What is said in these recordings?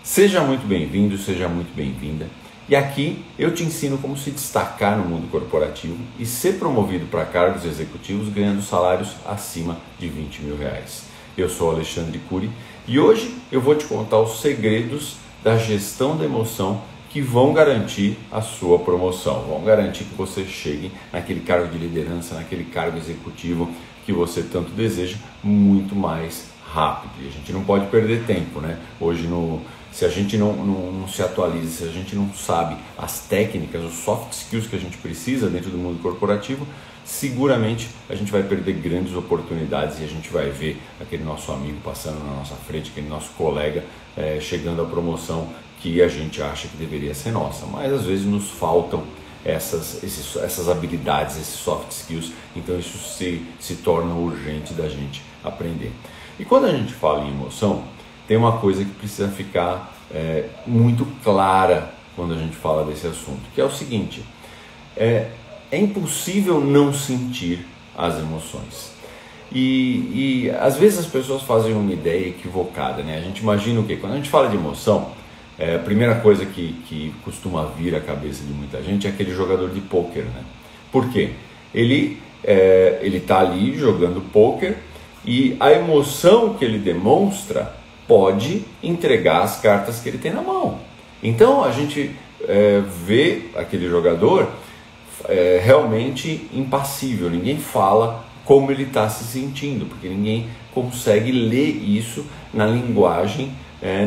Seja muito bem-vindo, seja muito bem-vinda. E aqui eu te ensino como se destacar no mundo corporativo e ser promovido para cargos executivos ganhando salários acima de R$20 mil. Eu sou Alexandre Cury e hoje eu vou te contar os segredos da gestão da emoção que vão garantir a sua promoção, vão garantir que você chegue naquele cargo de liderança, naquele cargo executivo que você tanto deseja, muito mais rápido. E a gente não pode perder tempo, né? Hoje, se a gente não se atualiza, se a gente não sabe as técnicas, os soft skills que a gente precisa dentro do mundo corporativo, seguramente a gente vai perder grandes oportunidades e a gente vai ver aquele nosso amigo passando na nossa frente, aquele nosso colega chegando à promoção que a gente acha que deveria ser nossa, mas às vezes nos faltam essas habilidades, esses soft skills, então isso se torna urgente da gente aprender. E quando a gente fala em emoção, tem uma coisa que precisa ficar muito clara quando a gente fala desse assunto, que é o seguinte: é impossível não sentir as emoções. E às vezes as pessoas fazem uma ideia equivocada, né? A gente imagina o quê? Quando a gente fala de emoção, a primeira coisa que costuma vir à cabeça de muita gente é aquele jogador de pôquer, né? Por quê? Ele está ali jogando pôquer e a emoção que ele demonstra pode entregar as cartas que ele tem na mão. Então a gente vê aquele jogador realmente impassível, ninguém fala como ele está se sentindo, porque ninguém consegue ler isso na linguagem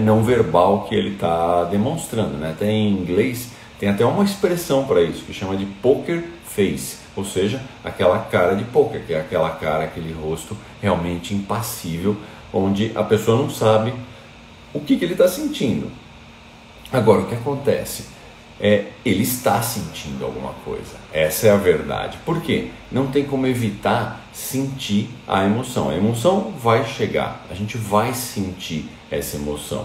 não verbal que ele está demonstrando, né? Até em inglês tem até uma expressão para isso que chama de poker face, ou seja, aquela cara de poker, que é aquela cara, aquele rosto realmente impassível, onde a pessoa não sabe o que ele está sentindo. Agora, o que acontece? Ele está sentindo alguma coisa. Essa é a verdade. Por quê? Não tem como evitar sentir a emoção. A emoção vai chegar, a gente vai sentir essa emoção.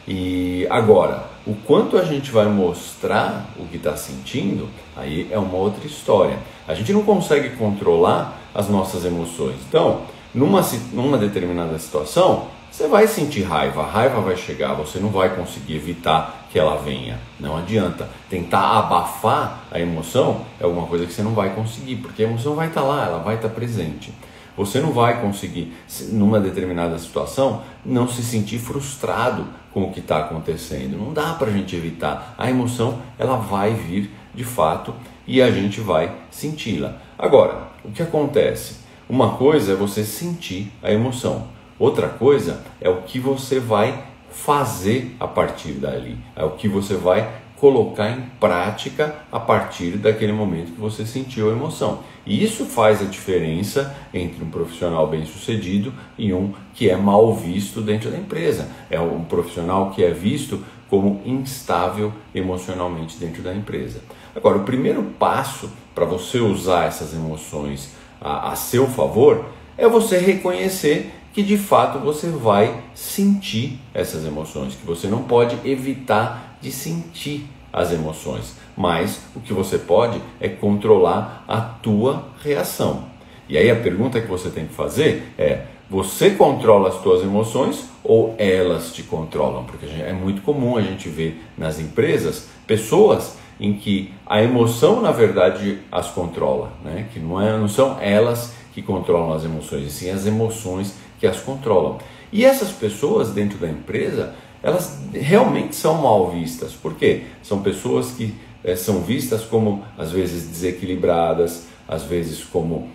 E agora, o quanto a gente vai mostrar o que está sentindo, aí é uma outra história. A gente não consegue controlar as nossas emoções. Então, numa determinada situação, você vai sentir raiva, a raiva vai chegar, você não vai conseguir evitar que ela venha. Não adianta. Tentar abafar a emoção é alguma coisa que você não vai conseguir, porque a emoção vai estar lá, ela vai estar presente. Você não vai conseguir, numa determinada situação, não se sentir frustrado com o que está acontecendo. Não dá para a gente evitar. A emoção, ela vai vir de fato e a gente vai senti-la. Agora, o que acontece? Uma coisa é você sentir a emoção. Outra coisa é o que você vai fazer a partir dali, é o que você vai colocar em prática a partir daquele momento que você sentiu a emoção. E isso faz a diferença entre um profissional bem-sucedido e um que é mal visto dentro da empresa. É um profissional que é visto como instável emocionalmente dentro da empresa. Agora, o primeiro passo para você usar essas emoções a seu favor é você reconhecer que de fato você vai sentir essas emoções, que você não pode evitar de sentir as emoções, mas o que você pode é controlar a tua reação. E aí a pergunta que você tem que fazer é: você controla as tuas emoções ou elas te controlam? Porque é muito comum a gente ver nas empresas pessoas em que a emoção na verdade as controla, né? Que não são elas que controlam as emoções, e sim as emoções que as controlam. E essas pessoas dentro da empresa, elas realmente são mal vistas. Por quê? São pessoas que são vistas como, às vezes, desequilibradas, às vezes como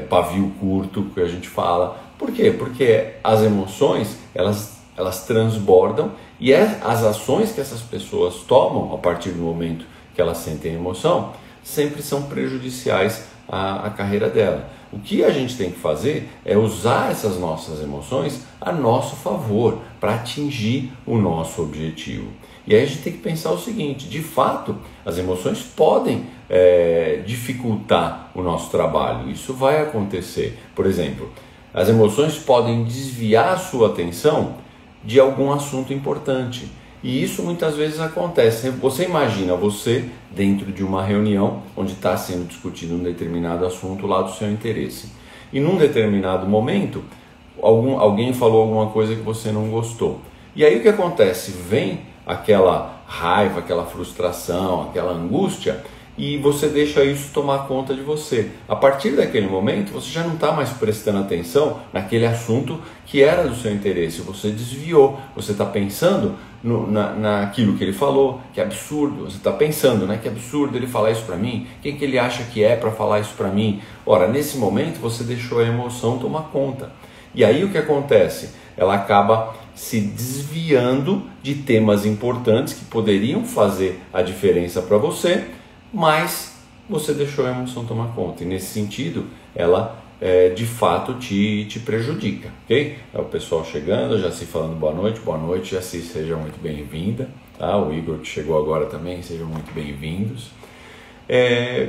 pavio curto, que a gente fala. Por quê? Porque as emoções, elas transbordam e as ações que essas pessoas tomam a partir do momento que elas sentem emoção, sempre são prejudiciais à carreira dela. O que a gente tem que fazer é usar essas nossas emoções a nosso favor, para atingir o nosso objetivo. E aí a gente tem que pensar o seguinte: de fato, as emoções podem dificultar o nosso trabalho. Isso vai acontecer. Por exemplo, as emoções podem desviar a sua atenção de algum assunto importante. E isso muitas vezes acontece. Você imagina você dentro de uma reunião onde está sendo discutido um determinado assunto lá do seu interesse. E num determinado momento, alguém falou alguma coisa que você não gostou. E aí o que acontece? Vem aquela raiva, aquela frustração, aquela angústia, e você deixa isso tomar conta de você. A partir daquele momento, você já não está mais prestando atenção naquele assunto que era do seu interesse, você desviou, você está pensando naquilo que ele falou, que absurdo, você está pensando, né, que absurdo ele falar isso para mim, quem que ele acha que é para falar isso para mim? Ora, nesse momento você deixou a emoção tomar conta. E aí o que acontece? Ela acaba se desviando de temas importantes que poderiam fazer a diferença para você, mas você deixou a emoção tomar conta. E nesse sentido, ela de fato te prejudica, ok? É o pessoal chegando, já se falando boa noite, já se seja muito bem-vinda, tá? O Igor que chegou agora também, sejam muito bem-vindos.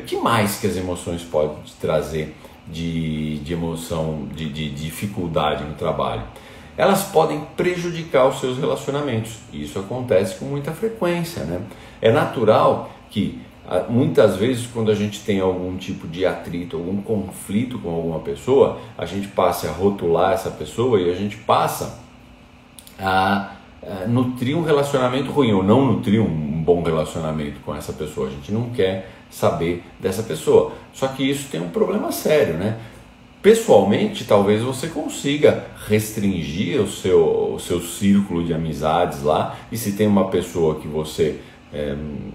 Que mais que as emoções podem te trazer de emoção, de dificuldade no trabalho? Elas podem prejudicar os seus relacionamentos, e isso acontece com muita frequência, né? É natural que muitas vezes, quando a gente tem algum tipo de atrito, algum conflito com alguma pessoa, a gente passe a rotular essa pessoa e a gente passa a nutrir um relacionamento ruim, ou não nutrir um bom relacionamento com essa pessoa. A gente não quer saber dessa pessoa. Só que isso tem um problema sério, né? Pessoalmente, talvez você consiga restringir o seu círculo de amizades lá, e se tem uma pessoa que você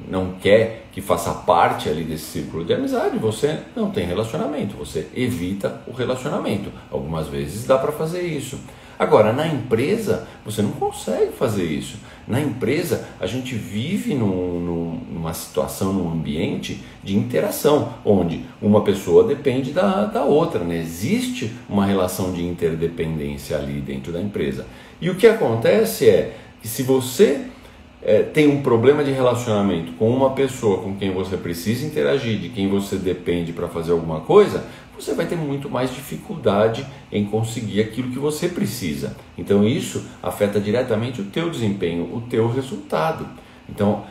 não quer que faça parte ali desse círculo de amizade, você não tem relacionamento, você evita o relacionamento. Algumas vezes dá para fazer isso. Agora, na empresa, você não consegue fazer isso. Na empresa, a gente vive numa situação, num ambiente de interação, onde uma pessoa depende da outra, né? Existe uma relação de interdependência ali dentro da empresa. E o que acontece é que se você tem um problema de relacionamento com uma pessoa com quem você precisa interagir, de quem você depende para fazer alguma coisa, você vai ter muito mais dificuldade em conseguir aquilo que você precisa. Então isso afeta diretamente o teu desempenho, o teu resultado. Então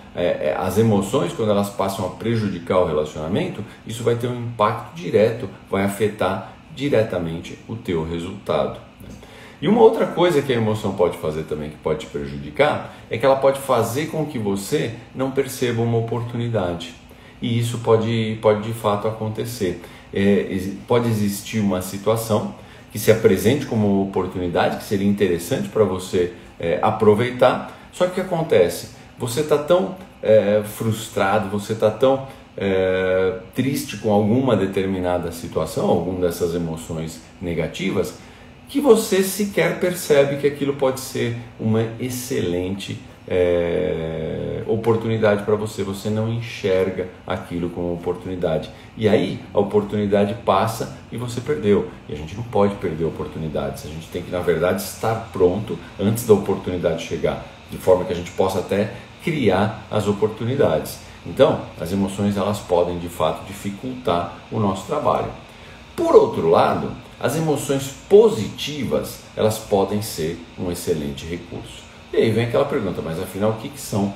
as emoções, quando elas passam a prejudicar o relacionamento, isso vai ter um impacto direto, vai afetar diretamente o teu resultado. E uma outra coisa que a emoção pode fazer também, que pode te prejudicar, é que ela pode fazer com que você não perceba uma oportunidade. E isso pode de fato acontecer. Pode existir uma situação que se apresente como uma oportunidade, que seria interessante para você aproveitar, só que o que acontece? Você está tão frustrado, você está tão triste com alguma determinada situação, alguma dessas emoções negativas, que você sequer percebe que aquilo pode ser uma excelente oportunidade para você. Você não enxerga aquilo como oportunidade. E aí a oportunidade passa e você perdeu. E a gente não pode perder oportunidades. A gente tem que, na verdade, estar pronto antes da oportunidade chegar, de forma que a gente possa até criar as oportunidades. Então, as emoções elas podem, de fato, dificultar o nosso trabalho. Por outro lado, as emoções positivas, elas podem ser um excelente recurso. E aí vem aquela pergunta, mas afinal, o que são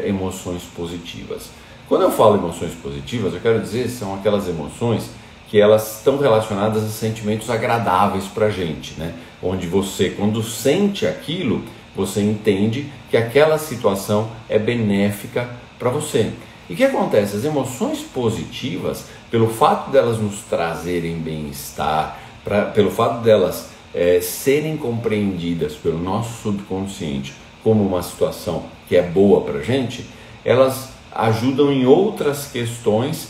emoções positivas? Quando eu falo emoções positivas, eu quero dizer que são aquelas emoções que elas estão relacionadas a sentimentos agradáveis para a gente, né? Onde você, quando sente aquilo, você entende que aquela situação é benéfica para você. E o que acontece? As emoções positivas, pelo fato delas nos trazerem bem-estar, pelo fato delas serem compreendidas pelo nosso subconsciente como uma situação que é boa para a gente, elas ajudam em outras questões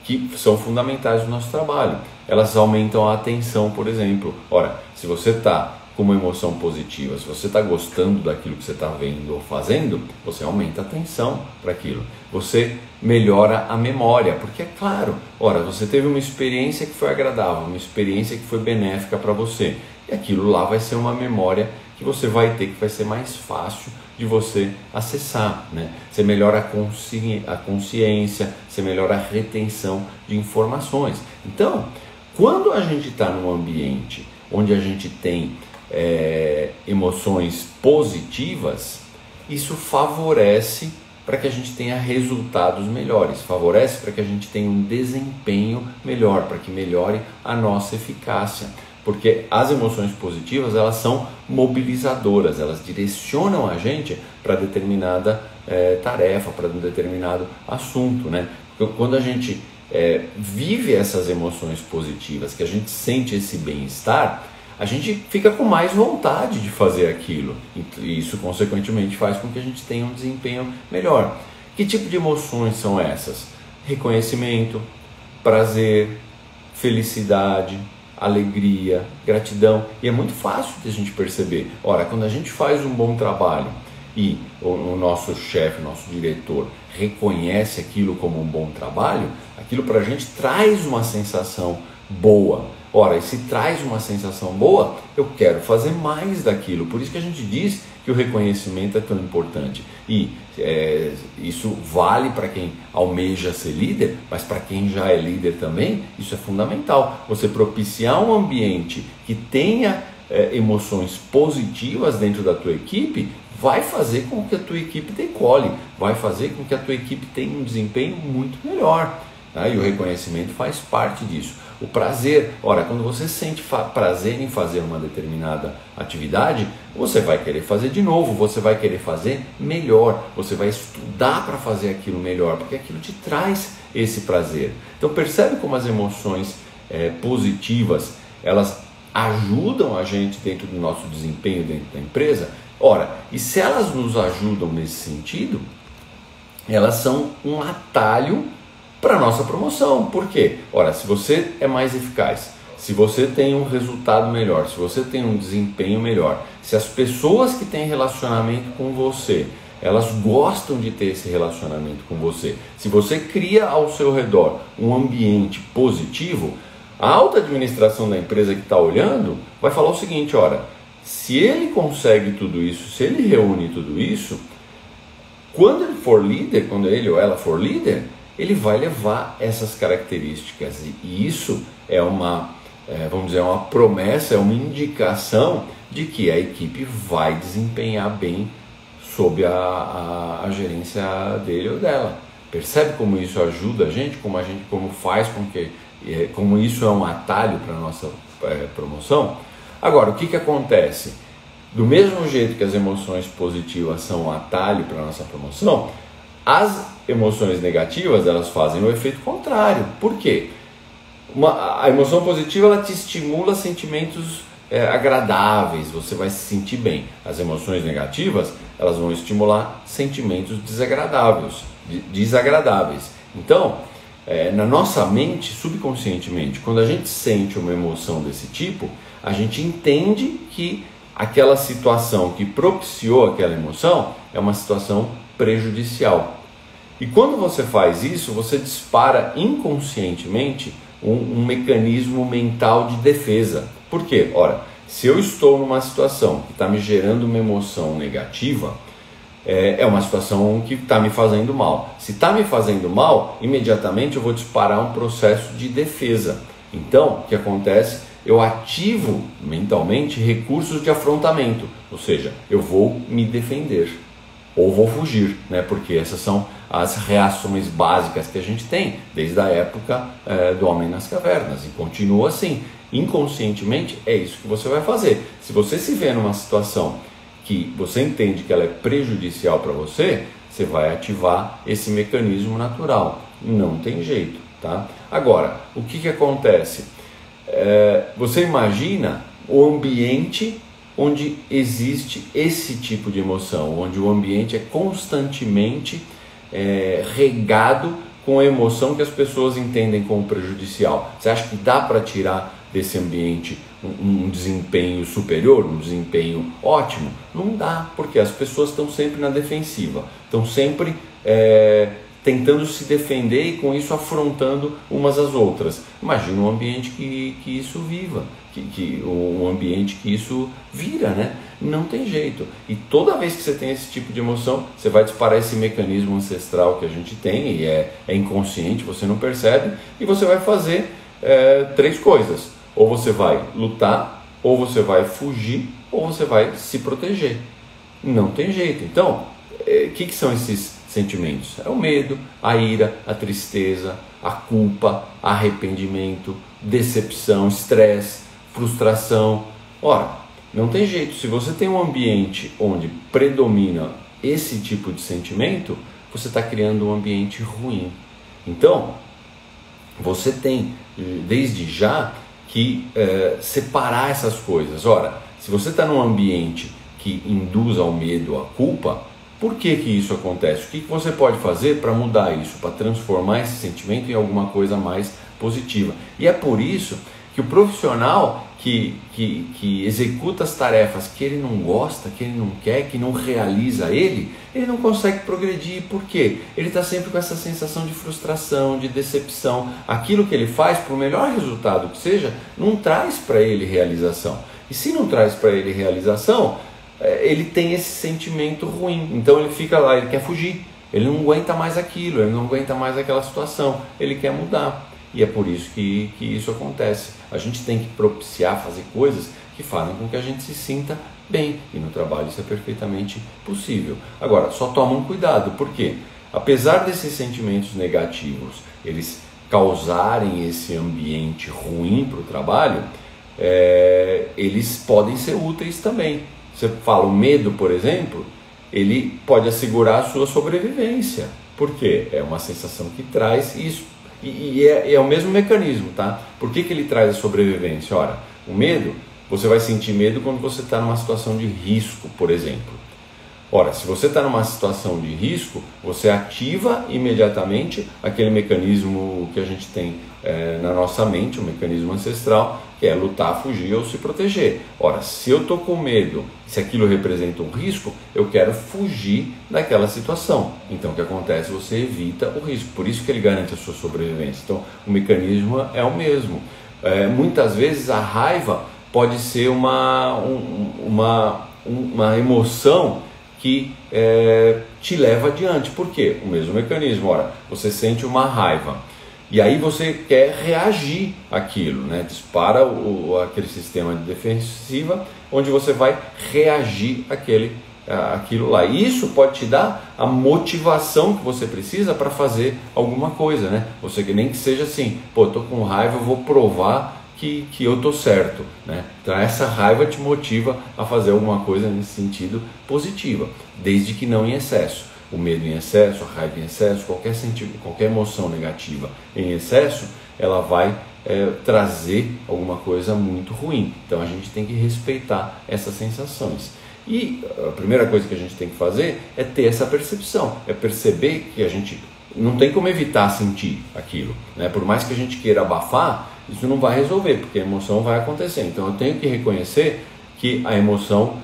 que são fundamentais no nosso trabalho. Elas aumentam a atenção, por exemplo. Ora, se você está com uma emoção positiva, se você está gostando daquilo que você está vendo ou fazendo, você aumenta a atenção para aquilo. Você melhora a memória, porque é claro, ora, você teve uma experiência que foi agradável, uma experiência que foi benéfica para você, e aquilo lá vai ser uma memória que você vai ter, que vai ser mais fácil de você acessar, né? Você melhora a consciência, você melhora a retenção de informações. Então, quando a gente está num ambiente onde a gente tem emoções positivas, isso favorece para que a gente tenha resultados melhores, favorece para que a gente tenha um desempenho melhor, para que melhore a nossa eficácia. Porque as emoções positivas, elas são mobilizadoras, elas direcionam a gente para determinada tarefa, para um determinado assunto, né? Porque quando a gente vive essas emoções positivas, que a gente sente esse bem-estar, a gente fica com mais vontade de fazer aquilo. E isso, consequentemente, faz com que a gente tenha um desempenho melhor. Que tipo de emoções são essas? Reconhecimento, prazer, felicidade, alegria, gratidão. E é muito fácil de a gente perceber. Ora, quando a gente faz um bom trabalho e o nosso chefe, o nosso diretor reconhece aquilo como um bom trabalho, aquilo para a gente traz uma sensação boa. Ora, e se traz uma sensação boa, eu quero fazer mais daquilo. Por isso que a gente diz que o reconhecimento é tão importante. E isso vale para quem almeja ser líder, mas para quem já é líder também, isso é fundamental. Você propiciar um ambiente que tenha emoções positivas dentro da tua equipe, vai fazer com que a tua equipe decole, vai fazer com que a tua equipe tenha um desempenho muito melhor. Tá? E o reconhecimento faz parte disso. O prazer, ora, quando você sente prazer em fazer uma determinada atividade, você vai querer fazer de novo, você vai querer fazer melhor, você vai estudar para fazer aquilo melhor, porque aquilo te traz esse prazer. Então percebe como as emoções positivas, elas ajudam a gente dentro do nosso desempenho dentro da empresa? Ora, e se elas nos ajudam nesse sentido, elas são um atalho para a nossa promoção. Por quê? Ora, se você é mais eficaz, se você tem um resultado melhor, se você tem um desempenho melhor, se as pessoas que têm relacionamento com você, elas gostam de ter esse relacionamento com você, se você cria ao seu redor um ambiente positivo, a alta administração da empresa que está olhando vai falar o seguinte: ora, se ele consegue tudo isso, se ele reúne tudo isso, quando ele for líder, quando ele ou ela for líder, ele vai levar essas características. E isso é vamos dizer, uma promessa, é uma indicação de que a equipe vai desempenhar bem sob a gerência dele ou dela. Percebe como isso ajuda a gente, como faz com que, como isso é um atalho para a nossa promoção? Agora, o que acontece? Do mesmo jeito que as emoções positivas são um atalho para a nossa promoção, as emoções negativas, elas fazem o efeito contrário. Por quê? A emoção positiva, ela te estimula sentimentos agradáveis, você vai se sentir bem. As emoções negativas, elas vão estimular sentimentos desagradáveis. Então, na nossa mente, subconscientemente, quando a gente sente uma emoção desse tipo, a gente entende que aquela situação que propiciou aquela emoção é uma situação prejudicial. E quando você faz isso, você dispara inconscientemente um mecanismo mental de defesa. Por quê? Ora, se eu estou numa situação que está me gerando uma emoção negativa, é uma situação que está me fazendo mal. Se está me fazendo mal, imediatamente eu vou disparar um processo de defesa. Então, o que acontece? Eu ativo mentalmente recursos de afrontamento, ou seja, eu vou me defender ou vou fugir, né? Porque essas são as reações básicas que a gente tem desde a época do homem nas cavernas, e continua assim. Inconscientemente é isso que você vai fazer. Se você se vê numa situação que você entende que ela é prejudicial para você, você vai ativar esse mecanismo natural. Não tem jeito, tá? Agora, o que acontece? Você imagina o ambiente onde existe esse tipo de emoção, onde o ambiente é constantemente regado com a emoção que as pessoas entendem como prejudicial. Você acha que dá para tirar desse ambiente um desempenho superior, um desempenho ótimo? Não dá, porque as pessoas estão sempre na defensiva, estão sempre tentando se defender e com isso afrontando umas às outras. Imagina um ambiente que isso viva, um ambiente que isso vira, né? Não tem jeito. E toda vez que você tem esse tipo de emoção, você vai disparar esse mecanismo ancestral que a gente tem, e é inconsciente, você não percebe, e você vai fazer três coisas. Ou você vai lutar, ou você vai fugir, ou você vai se proteger. Não tem jeito. Então, o que são esses sentimentos? É o medo, a ira, a tristeza, a culpa, arrependimento, decepção, estresse, frustração. Ora, não tem jeito, se você tem um ambiente onde predomina esse tipo de sentimento, você está criando um ambiente ruim. Então, você tem, desde já, que separar essas coisas. Ora, se você está num ambiente que induz ao medo, à culpa, por que isso acontece? O que você pode fazer para mudar isso, para transformar esse sentimento em alguma coisa mais positiva? E é por isso que o profissional que executa as tarefas que ele não gosta, que ele não quer, que não realiza ele não consegue progredir. Por quê? Ele está sempre com essa sensação de frustração, de decepção. Aquilo que ele faz, por melhor resultado que seja, não traz para ele realização. E se não traz para ele realização, ele tem esse sentimento ruim. Então ele fica lá, ele quer fugir. Ele não aguenta mais aquilo, ele não aguenta mais aquela situação. Ele quer mudar. E é por isso que isso acontece. A gente tem que propiciar, fazer coisas que fazem com que a gente se sinta bem. E no trabalho isso é perfeitamente possível. Agora, só tomam cuidado, porque apesar desses sentimentos negativos, eles causarem esse ambiente ruim para o trabalho, eles podem ser úteis também. Você fala, o medo, por exemplo, ele pode assegurar a sua sobrevivência. Por quê? É uma sensação que traz isso. E é o mesmo mecanismo, tá? Por que ele traz a sobrevivência? Ora, o medo, você vai sentir medo quando você está numa situação de risco, por exemplo. Ora, se você está numa situação de risco, você ativa imediatamente aquele mecanismo que a gente tem na nossa mente, o mecanismo ancestral, que é lutar, fugir ou se proteger. Ora, se eu estou com medo, se aquilo representa um risco, eu quero fugir daquela situação. Então o que acontece? Você evita o risco, por isso que ele garante a sua sobrevivência. Então o mecanismo é o mesmo. Muitas vezes a raiva pode ser uma emoção que te leva adiante. Por quê? O mesmo mecanismo. Ora, você sente uma raiva e aí você quer reagir àquilo, né? Dispara aquele sistema de defensiva onde você vai reagir àquilo lá. E isso pode te dar a motivação que você precisa para fazer alguma coisa, né? Você que nem que seja assim, pô, tô com raiva, eu vou provar que eu tô certo, né? Então essa raiva te motiva a fazer alguma coisa nesse sentido positiva, desde que não em excesso. O medo em excesso, a raiva em excesso, qualquer emoção negativa em excesso, ela vai trazer alguma coisa muito ruim. Então a gente tem que respeitar essas sensações. E a primeira coisa que a gente tem que fazer é ter essa percepção, é perceber que a gente não tem como evitar sentir aquilo, né? Por mais que a gente queira abafar, isso não vai resolver, porque a emoção vai acontecer. Então eu tenho que reconhecer que a emoção,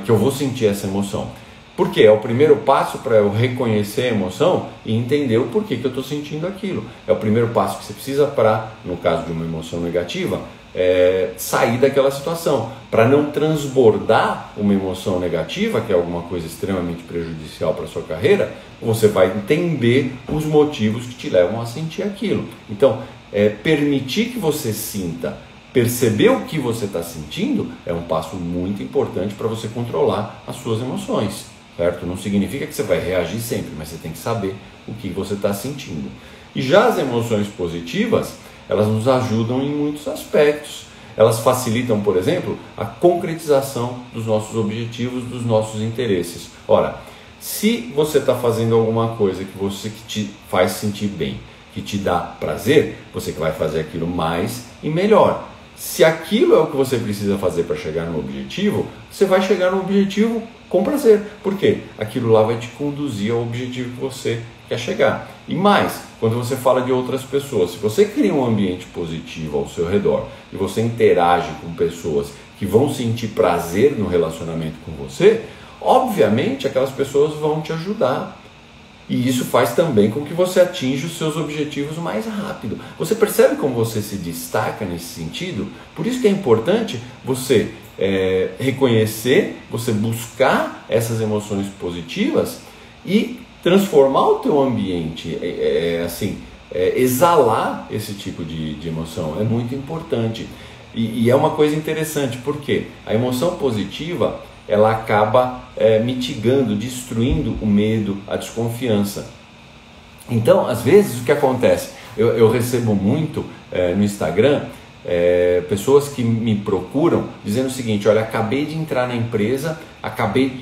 que eu vou sentir essa emoção. Porque é o primeiro passo para eu reconhecer a emoção e entender o porquê que eu estou sentindo aquilo. É o primeiro passo que você precisa para, no caso de uma emoção negativa, sair daquela situação. Para não transbordar uma emoção negativa, que é alguma coisa extremamente prejudicial para a sua carreira, você vai entender os motivos que te levam a sentir aquilo. Então, permitir que você sinta, perceber o que você está sentindo, é um passo muito importante para você controlar as suas emoções. Certo? Não significa que você vai reagir sempre, mas você tem que saber o que você está sentindo. E já as emoções positivas, elas nos ajudam em muitos aspectos. Elas facilitam, por exemplo, a concretização dos nossos objetivos, dos nossos interesses. Ora, se você está fazendo alguma coisa que te faz sentir bem, que te dá prazer, você que vai fazer aquilo mais e melhor. Se aquilo é o que você precisa fazer para chegar no objetivo, você vai chegar no objetivo com prazer. Por quê? Aquilo lá vai te conduzir ao objetivo que você quer chegar. E mais, quando você fala de outras pessoas, se você cria um ambiente positivo ao seu redor e você interage com pessoas que vão sentir prazer no relacionamento com você, obviamente aquelas pessoas vão te ajudar. E isso faz também com que você atinja os seus objetivos mais rápido. Você percebe como você se destaca nesse sentido? Por isso que é importante você reconhecer, você buscar essas emoções positivas e transformar o teu ambiente, exalar esse tipo de emoção. É muito importante. E é uma coisa interessante, porque a emoção positiva, ela acaba mitigando, destruindo o medo, a desconfiança. Então, às vezes, o que acontece? Eu recebo muito no Instagram pessoas que me procuram dizendo o seguinte: olha, acabei de entrar na empresa,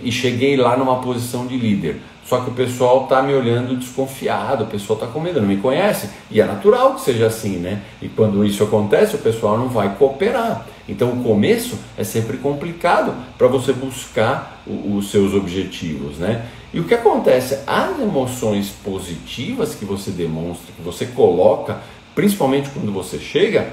e cheguei lá numa posição de líder, só que o pessoal está me olhando desconfiado, o pessoal está com medo, não me conhece, e é natural que seja assim, né? E quando isso acontece, o pessoal não vai cooperar. Então o começo é sempre complicado para você buscar os seus objetivos, né? E o que acontece? As emoções positivas que você demonstra, que você coloca, principalmente quando você chega,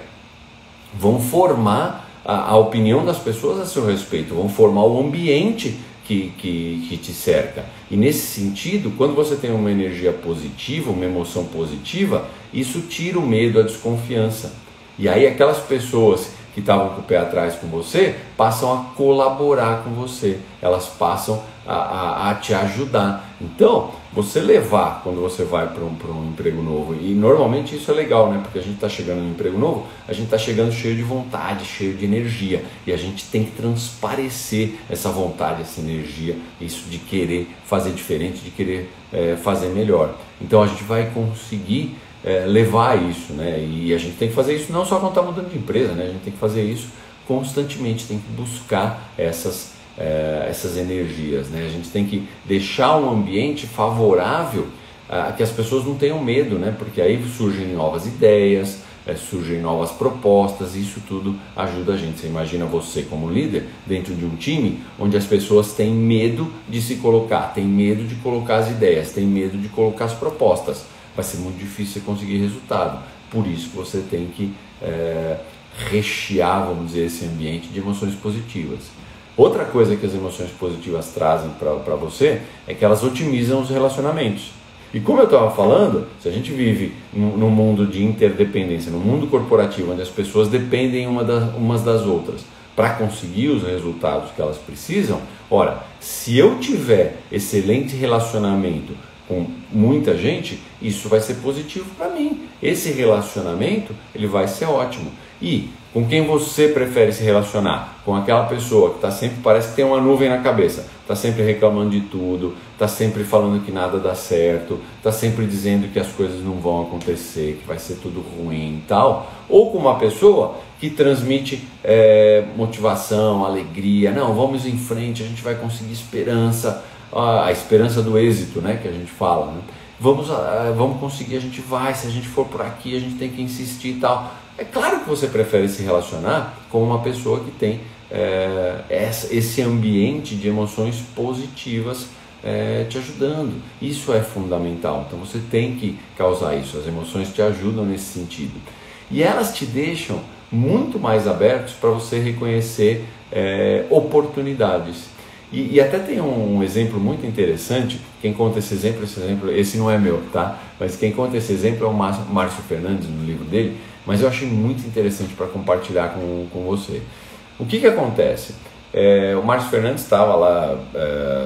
vão formar a opinião das pessoas a seu respeito, vão formar o ambiente que te cerca. E nesse sentido, quando você tem uma energia positiva, uma emoção positiva, isso tira o medo, a desconfiança. E aí aquelas pessoas que estavam com o pé atrás com você passam a colaborar com você, elas passam a te ajudar. Então, você levar, quando você vai para um emprego novo, e normalmente isso é legal, né? Porque a gente está chegando no emprego novo, a gente está chegando cheio de vontade, cheio de energia, e a gente tem que transparecer essa vontade, essa energia, isso de querer fazer diferente, de querer fazer melhor. Então a gente vai conseguir levar isso, né? E a gente tem que fazer isso não só quando está mudando de empresa, né? A gente tem que fazer isso constantemente, tem que buscar essas energias, né? A gente tem que deixar um ambiente favorável a que as pessoas não tenham medo, né? Porque aí surgem novas ideias, surgem novas propostas, e isso tudo ajuda a gente. Você imagina você como líder dentro de um time onde as pessoas têm medo de se colocar, têm medo de colocar as ideias, têm medo de colocar as propostas. Vai ser muito difícil você conseguir resultado. Por isso que você tem que rechear, vamos dizer, esse ambiente de emoções positivas. Outra coisa que as emoções positivas trazem para você é que elas otimizam os relacionamentos. E como eu estava falando, se a gente vive num mundo de interdependência, num mundo corporativo, onde as pessoas dependem umas das outras para conseguir os resultados que elas precisam, ora, se eu tiver excelente relacionamento com muita gente, isso vai ser positivo para mim. Esse relacionamento, ele vai ser ótimo. E com quem você prefere se relacionar? Com aquela pessoa que parece que tem uma nuvem na cabeça, está sempre reclamando de tudo, está sempre falando que nada dá certo, está sempre dizendo que as coisas não vão acontecer, que vai ser tudo ruim e tal. Ou com uma pessoa que transmite motivação, alegria, não, vamos em frente, a gente vai conseguir esperança, a esperança do êxito, né, que a gente fala, né? Vamos conseguir, a gente vai, se a gente for por aqui, a gente tem que insistir e tal. É claro que você prefere se relacionar com uma pessoa que tem esse ambiente de emoções positivas te ajudando. Isso é fundamental, então você tem que causar isso, as emoções te ajudam nesse sentido. E elas te deixam muito mais abertos para você reconhecer oportunidades. E até tem um exemplo muito interessante. Quem conta esse exemplo, esse não é meu, tá? Mas quem conta esse exemplo é o Márcio Fernandes, no livro dele, mas eu achei muito interessante para compartilhar com você. O que acontece? O Márcio Fernandes estava lá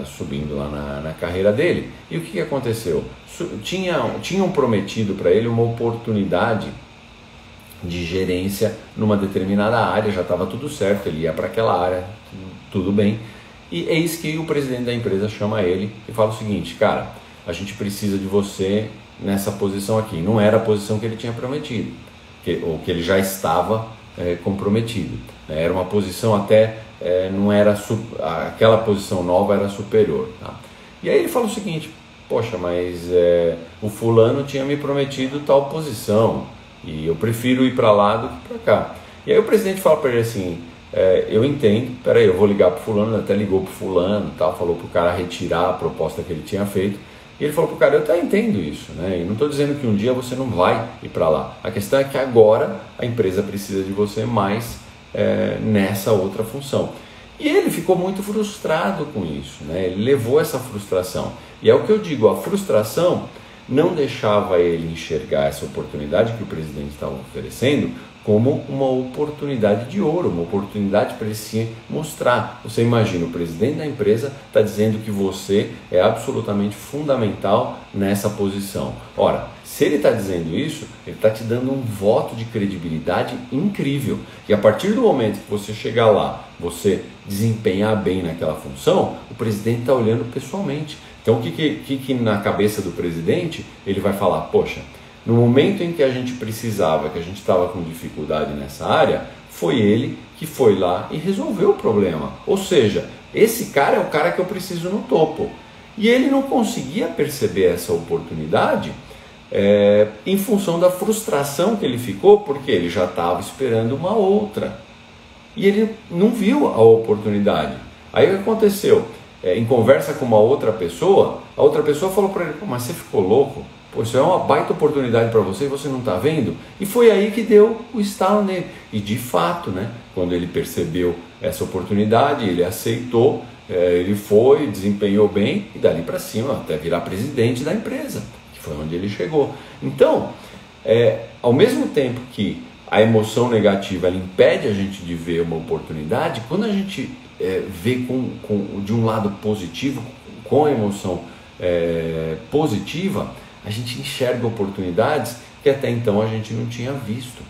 subindo lá na carreira dele, e o que aconteceu? Tinham prometido para ele uma oportunidade de gerência numa determinada área, já estava tudo certo, ele ia para aquela área, tudo bem. E eis que o presidente da empresa chama ele e fala o seguinte: cara, a gente precisa de você nessa posição aqui. Não era a posição que ele tinha prometido, ou que ele já estava comprometido. Era uma posição até, não era aquela posição nova era superior. Tá? E aí ele fala o seguinte: poxa, mas o fulano tinha me prometido tal posição e eu prefiro ir para lá do que para cá. E aí o presidente fala para ele assim: eu entendo, peraí, eu vou ligar para o fulano, até ligou para o fulano, tal, falou para o cara retirar a proposta que ele tinha feito, e ele falou para o cara: eu até entendo isso, né? E não estou dizendo que um dia você não vai ir para lá, a questão é que agora a empresa precisa de você mais nessa outra função. E ele ficou muito frustrado com isso, né? Ele levou essa frustração, e é o que eu digo, a frustração não deixava ele enxergar essa oportunidade que o presidente estava oferecendo como uma oportunidade de ouro, uma oportunidade para ele se mostrar. Você imagina, o presidente da empresa está dizendo que você é absolutamente fundamental nessa posição. Ora, se ele está dizendo isso, ele está te dando um voto de credibilidade incrível. E a partir do momento que você chegar lá, você desempenhar bem naquela função, o presidente está olhando pessoalmente. Então o que na cabeça do presidente ele vai falar? Poxa, No momento em que a gente precisava, que a gente estava com dificuldade nessa área, foi ele que foi lá e resolveu o problema. Ou seja, esse cara é o cara que eu preciso no topo. E ele não conseguia perceber essa oportunidade em função da frustração que ele ficou, porque ele já estava esperando uma outra. E ele não viu a oportunidade. Aí o que aconteceu? Em conversa com uma outra pessoa, a outra pessoa falou para ele: pô, mas você ficou louco? Pô, isso é uma baita oportunidade para você e você não está vendo? E foi aí que deu o estalo nele. E de fato, né, quando ele percebeu essa oportunidade, ele aceitou, ele foi, desempenhou bem e dali para cima até virar presidente da empresa, que foi onde ele chegou. Então, ao mesmo tempo que a emoção negativa ela impede a gente de ver uma oportunidade, quando a gente vê de um lado positivo, com a emoção positiva, a gente enxerga oportunidades que até então a gente não tinha visto,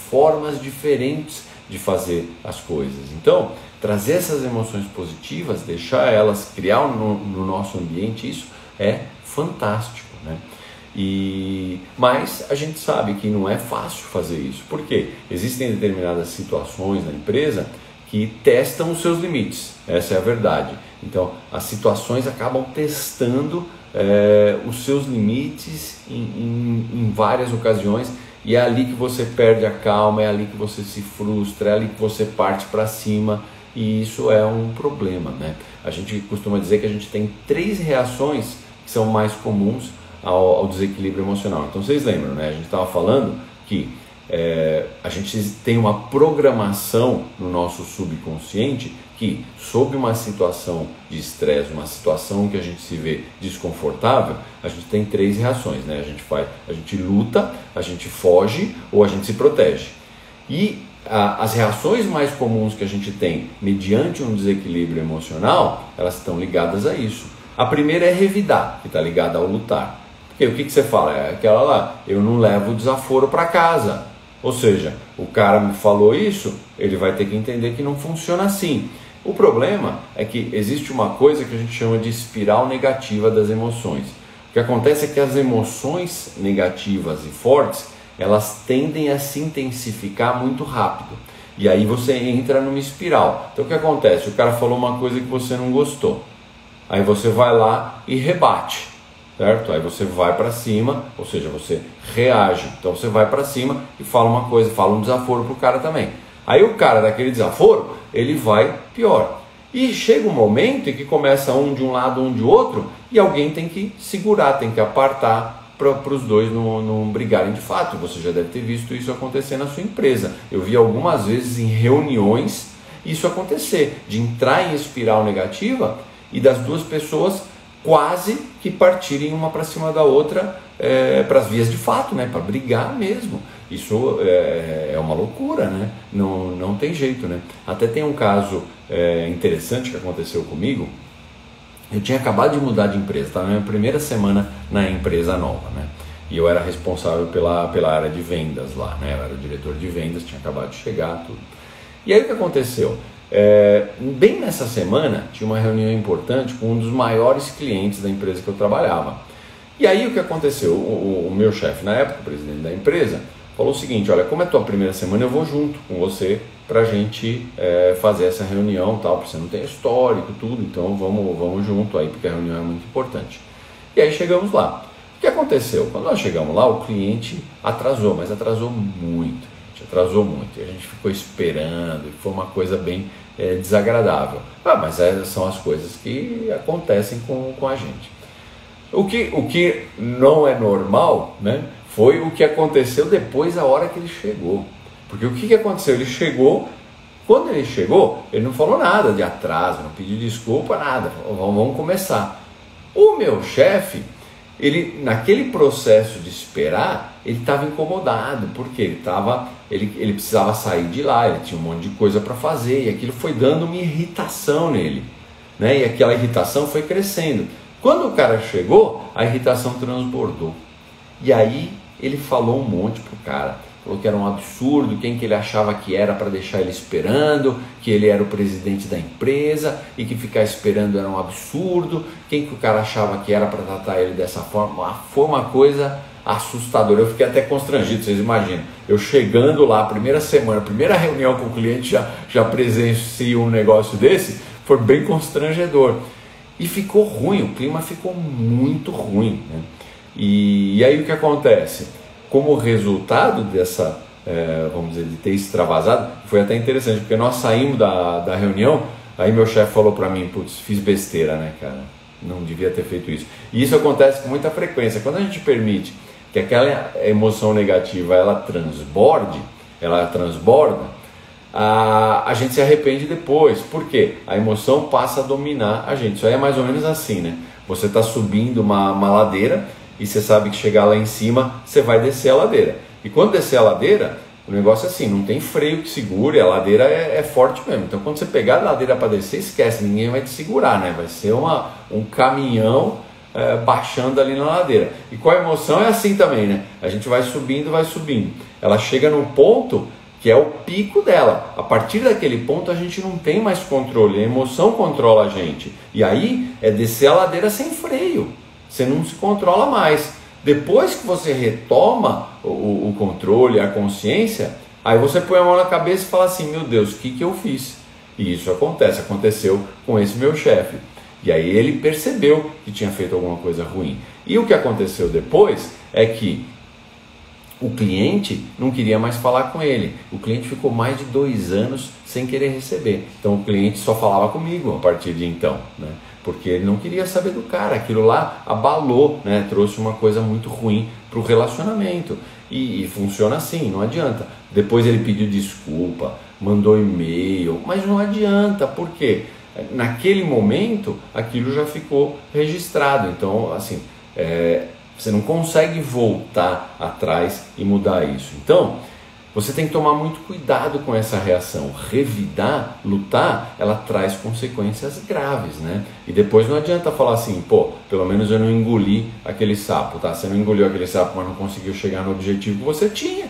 formas diferentes de fazer as coisas. Então, trazer essas emoções positivas, deixar elas criar no nosso ambiente, isso é fantástico, né? Mas a gente sabe que não é fácil fazer isso, porque existem determinadas situações na empresa que testam os seus limites, essa é a verdade. Então, as situações acabam testando os seus limites em várias ocasiões, e é ali que você perde a calma, é ali que você se frustra, é ali que você parte para cima, e isso é um problema, né? A gente costuma dizer que a gente tem 3 reações que são mais comuns ao desequilíbrio emocional. Então vocês lembram, né? A gente estava falando que a gente tem uma programação no nosso subconsciente que, sob uma situação de estresse, uma situação que a gente se vê desconfortável, a gente tem 3 reações, né? A gente luta, a gente foge ou a gente se protege. E as reações mais comuns que a gente tem mediante um desequilíbrio emocional, elas estão ligadas a isso. A primeira é revidar, que está ligada ao lutar. Porque o que você fala? É aquela lá: eu não levo desaforo para casa. Ou seja, o cara me falou isso, ele vai ter que entender que não funciona assim. O problema é que existe uma coisa que a gente chama de espiral negativa das emoções. O que acontece é que as emoções negativas e fortes, elas tendem a se intensificar muito rápido. E aí você entra numa espiral. Então o que acontece? O cara falou uma coisa que você não gostou. Aí você vai lá e rebate, certo? Aí você vai para cima, ou seja, você reage. Então você vai para cima e fala uma coisa, fala um desaforo pro cara também. Aí o cara daquele desaforo, ele vai pior. E chega um momento em que começa um de um lado, um de outro, e alguém tem que segurar, tem que apartar para os dois não brigarem de fato. Você já deve ter visto isso acontecer na sua empresa. Eu vi algumas vezes em reuniões isso acontecer, de entrar em espiral negativa e das duas pessoas quase que partirem uma para cima da outra para as vias de fato, né? Para brigar mesmo. Isso é uma loucura, né? Não tem jeito, né? Até tem um caso interessante que aconteceu comigo. Eu tinha acabado de mudar de empresa, estava na minha primeira semana na empresa nova, né? E eu era responsável pela área de vendas lá, né? Eu era o diretor de vendas, tinha acabado de chegar, tudo. E aí o que aconteceu? Bem nessa semana tinha uma reunião importante com um dos maiores clientes da empresa que eu trabalhava. E aí o que aconteceu? O meu chefe na época, o presidente da empresa, falou o seguinte: olha, como é a tua primeira semana, eu vou junto com você pra gente fazer essa reunião, tal, porque você não tem histórico, tudo, então vamos junto aí, porque a reunião é muito importante. E aí chegamos lá. O que aconteceu? Quando nós chegamos lá, o cliente atrasou, mas atrasou muito, atrasou muito, e a gente ficou esperando, e foi uma coisa bem desagradável. Mas são as coisas que acontecem com a gente. O que não é normal, né, foi o que aconteceu depois da hora que ele chegou. Porque o que aconteceu? Ele chegou, quando ele chegou, ele não falou nada de atraso, não pediu desculpa, nada. Vamos começar. O meu chefe, ele, naquele processo de esperar, ele estava incomodado, porque ele precisava sair de lá, ele tinha um monte de coisa para fazer, e aquilo foi dando uma irritação nele, né? E aquela irritação foi crescendo. Quando o cara chegou, a irritação transbordou. E aí ele falou um monte pro cara. Falou que era um absurdo, quem que ele achava que era para deixar ele esperando, que ele era o presidente da empresa e que ficar esperando era um absurdo, quem que o cara achava que era para tratar ele dessa forma. Foi uma coisa assustador. Eu fiquei até constrangido, vocês imaginam. Eu chegando lá, primeira semana, primeira reunião com o cliente, já presencio um negócio desse, foi bem constrangedor. E ficou ruim, o clima ficou muito ruim, né? E aí o que acontece? Como resultado dessa, vamos dizer, de ter extravasado, foi até interessante, porque nós saímos da reunião, aí meu chefe falou para mim, putz, fiz besteira, né, cara? Não devia ter feito isso. E isso acontece com muita frequência. Quando a gente permite que aquela emoção negativa ela transborda, a gente se arrepende depois. Por quê? A emoção passa a dominar a gente. Isso aí é mais ou menos assim, né? Você está subindo uma ladeira e você sabe que chegar lá em cima, você vai descer a ladeira. E quando descer a ladeira, o negócio é assim, não tem freio que segure, a ladeira é forte mesmo. Então quando você pegar a ladeira para descer, esquece, ninguém vai te segurar, né? Vai ser um caminhão baixando ali na ladeira. E com a emoção é assim também, né? A gente vai subindo. Ela chega num ponto que é o pico dela. A partir daquele ponto a gente não tem mais controle, a emoção controla a gente. E aí é descer a ladeira sem freio. Você não se controla mais. Depois que você retoma o controle, a consciência, aí você põe a mão na cabeça e fala assim, meu Deus, o que eu fiz? E isso aconteceu com esse meu chefe. E aí ele percebeu que tinha feito alguma coisa ruim. E o que aconteceu depois é que o cliente não queria mais falar com ele. O cliente ficou mais de 2 anos sem querer receber. Então o cliente só falava comigo a partir de então, né? Porque ele não queria saber do cara, aquilo lá abalou, né? Trouxe uma coisa muito ruim para o relacionamento. E funciona assim, não adianta. Depois ele pediu desculpa, mandou e-mail, mas não adianta, por quê? Naquele momento aquilo já ficou registrado. Então, assim, você não consegue voltar atrás e mudar isso. Então, você tem que tomar muito cuidado com essa reação. Revidar, lutar, ela traz consequências graves, né? E depois não adianta falar assim, pô, pelo menos eu não engoli aquele sapo, tá? Você não engoliu aquele sapo, mas não conseguiu chegar no objetivo que você tinha.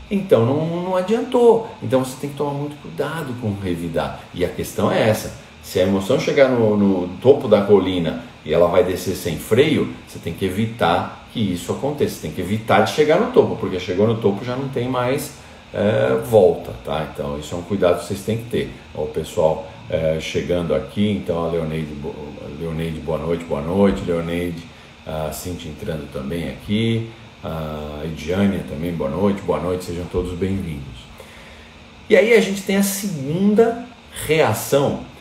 Então não adiantou. Então você tem que tomar muito cuidado com revidar. E a questão é essa. Se a emoção chegar no topo da colina e ela vai descer sem freio, você tem que evitar que isso aconteça. Você tem que evitar de chegar no topo, porque chegou no topo já não tem mais volta, tá? Então isso é um cuidado que vocês têm que ter. O pessoal chegando aqui, então a Leoneide, boa noite, Leoneide, a Cintia entrando também aqui, a Ediânia também, boa noite, sejam todos bem-vindos. E aí a gente tem a segunda reação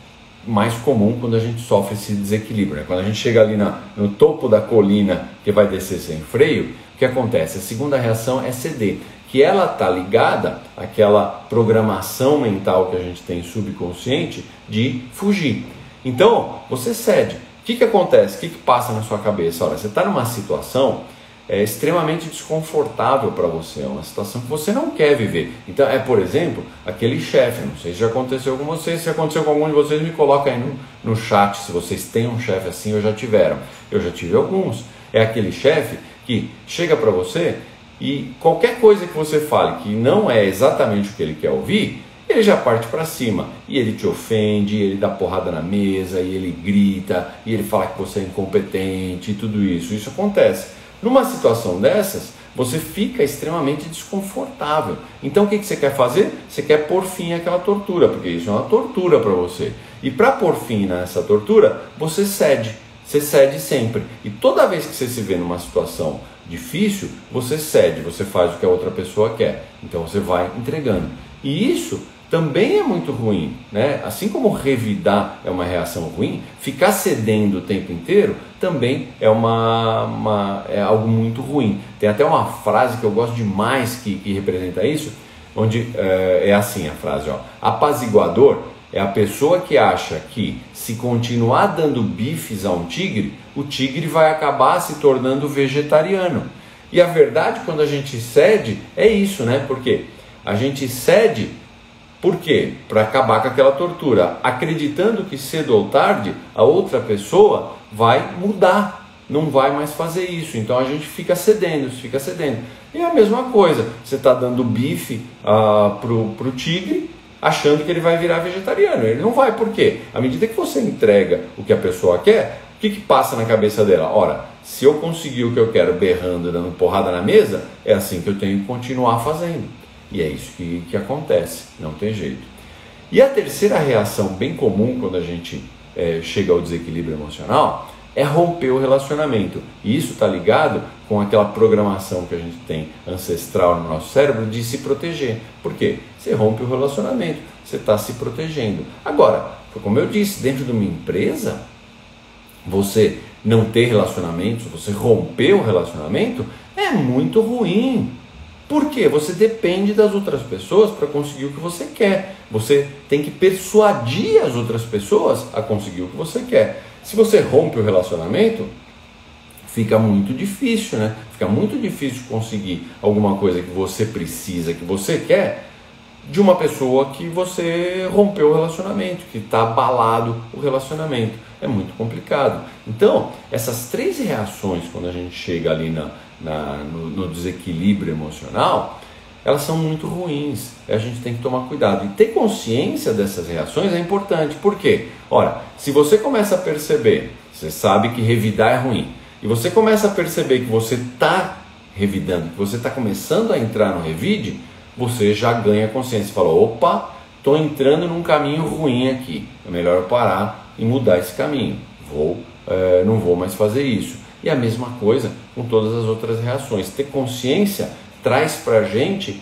mais comum quando a gente sofre esse desequilíbrio, né? Quando a gente chega ali no topo da colina que vai descer sem freio, o que acontece? A segunda reação é ceder, que ela está ligada àquela programação mental que a gente tem subconsciente de fugir. Então, você cede. O que acontece? O que passa na sua cabeça? Olha, você está numa situação extremamente desconfortável para você, é uma situação que você não quer viver. Então, por exemplo, aquele chefe, não sei se já aconteceu com vocês, se aconteceu com algum de vocês, me coloca aí no chat, se vocês têm um chefe assim ou já tiveram. Eu já tive alguns. É aquele chefe que chega para você e qualquer coisa que você fale que não é exatamente o que ele quer ouvir, ele já parte para cima, e ele te ofende, ele dá porrada na mesa, e ele grita, e ele fala que você é incompetente, e tudo isso. Isso acontece. Numa situação dessas, você fica extremamente desconfortável. Então o que você quer fazer? Você quer pôr fim àquela tortura, porque isso é uma tortura para você. E para pôr fim nessa tortura, você cede sempre. E toda vez que você se vê numa situação difícil, você cede, você faz o que a outra pessoa quer. Então você vai entregando. E isso também é muito ruim, né? Assim como revidar é uma reação ruim, ficar cedendo o tempo inteiro também é algo muito ruim. Tem até uma frase que eu gosto demais que representa isso, onde é assim a frase, ó: apaziguador é a pessoa que acha que se continuar dando bifes a um tigre, o tigre vai acabar se tornando vegetariano. E a verdade, quando a gente cede, é isso, né? Porque a gente cede, por quê? Para acabar com aquela tortura, acreditando que cedo ou tarde a outra pessoa vai mudar, não vai mais fazer isso. Então a gente fica cedendo. E é a mesma coisa, você está dando bife pro tigre, achando que ele vai virar vegetariano. Ele não vai, por quê? À medida que você entrega o que a pessoa quer, O que passa na cabeça dela? Ora, se eu conseguir o que eu quero berrando, dando porrada na mesa, é assim que eu tenho que continuar fazendo. E é isso que acontece, não tem jeito. E a terceira reação bem comum quando a gente chega ao desequilíbrio emocional é romper o relacionamento. E isso está ligado com aquela programação que a gente tem ancestral no nosso cérebro de se proteger. Por quê? Você rompe o relacionamento, você está se protegendo. Agora, como eu disse, dentro de uma empresa, você não ter relacionamentos, você romper o relacionamento é muito ruim. Por quê? Você depende das outras pessoas para conseguir o que você quer. Você tem que persuadir as outras pessoas a conseguir o que você quer. Se você rompe o relacionamento, fica muito difícil, né? Fica muito difícil conseguir alguma coisa que você precisa, que você quer, de uma pessoa que você rompeu o relacionamento, que está abalado o relacionamento. É muito complicado. Então, essas 3 reações, quando a gente chega ali no desequilíbrio emocional, elas são muito ruins. A gente tem que tomar cuidado. E ter consciência dessas reações é importante. Por quê? Ora, se você começa a perceber, você sabe que revidar é ruim, e você começa a perceber que você está revidando, que você está começando a entrar no revide, você já ganha consciência. Fala, opa, estou entrando num caminho ruim aqui. É melhor eu parar e mudar esse caminho. Não vou mais fazer isso. E a mesma coisa com todas as outras reações. Ter consciência traz para a gente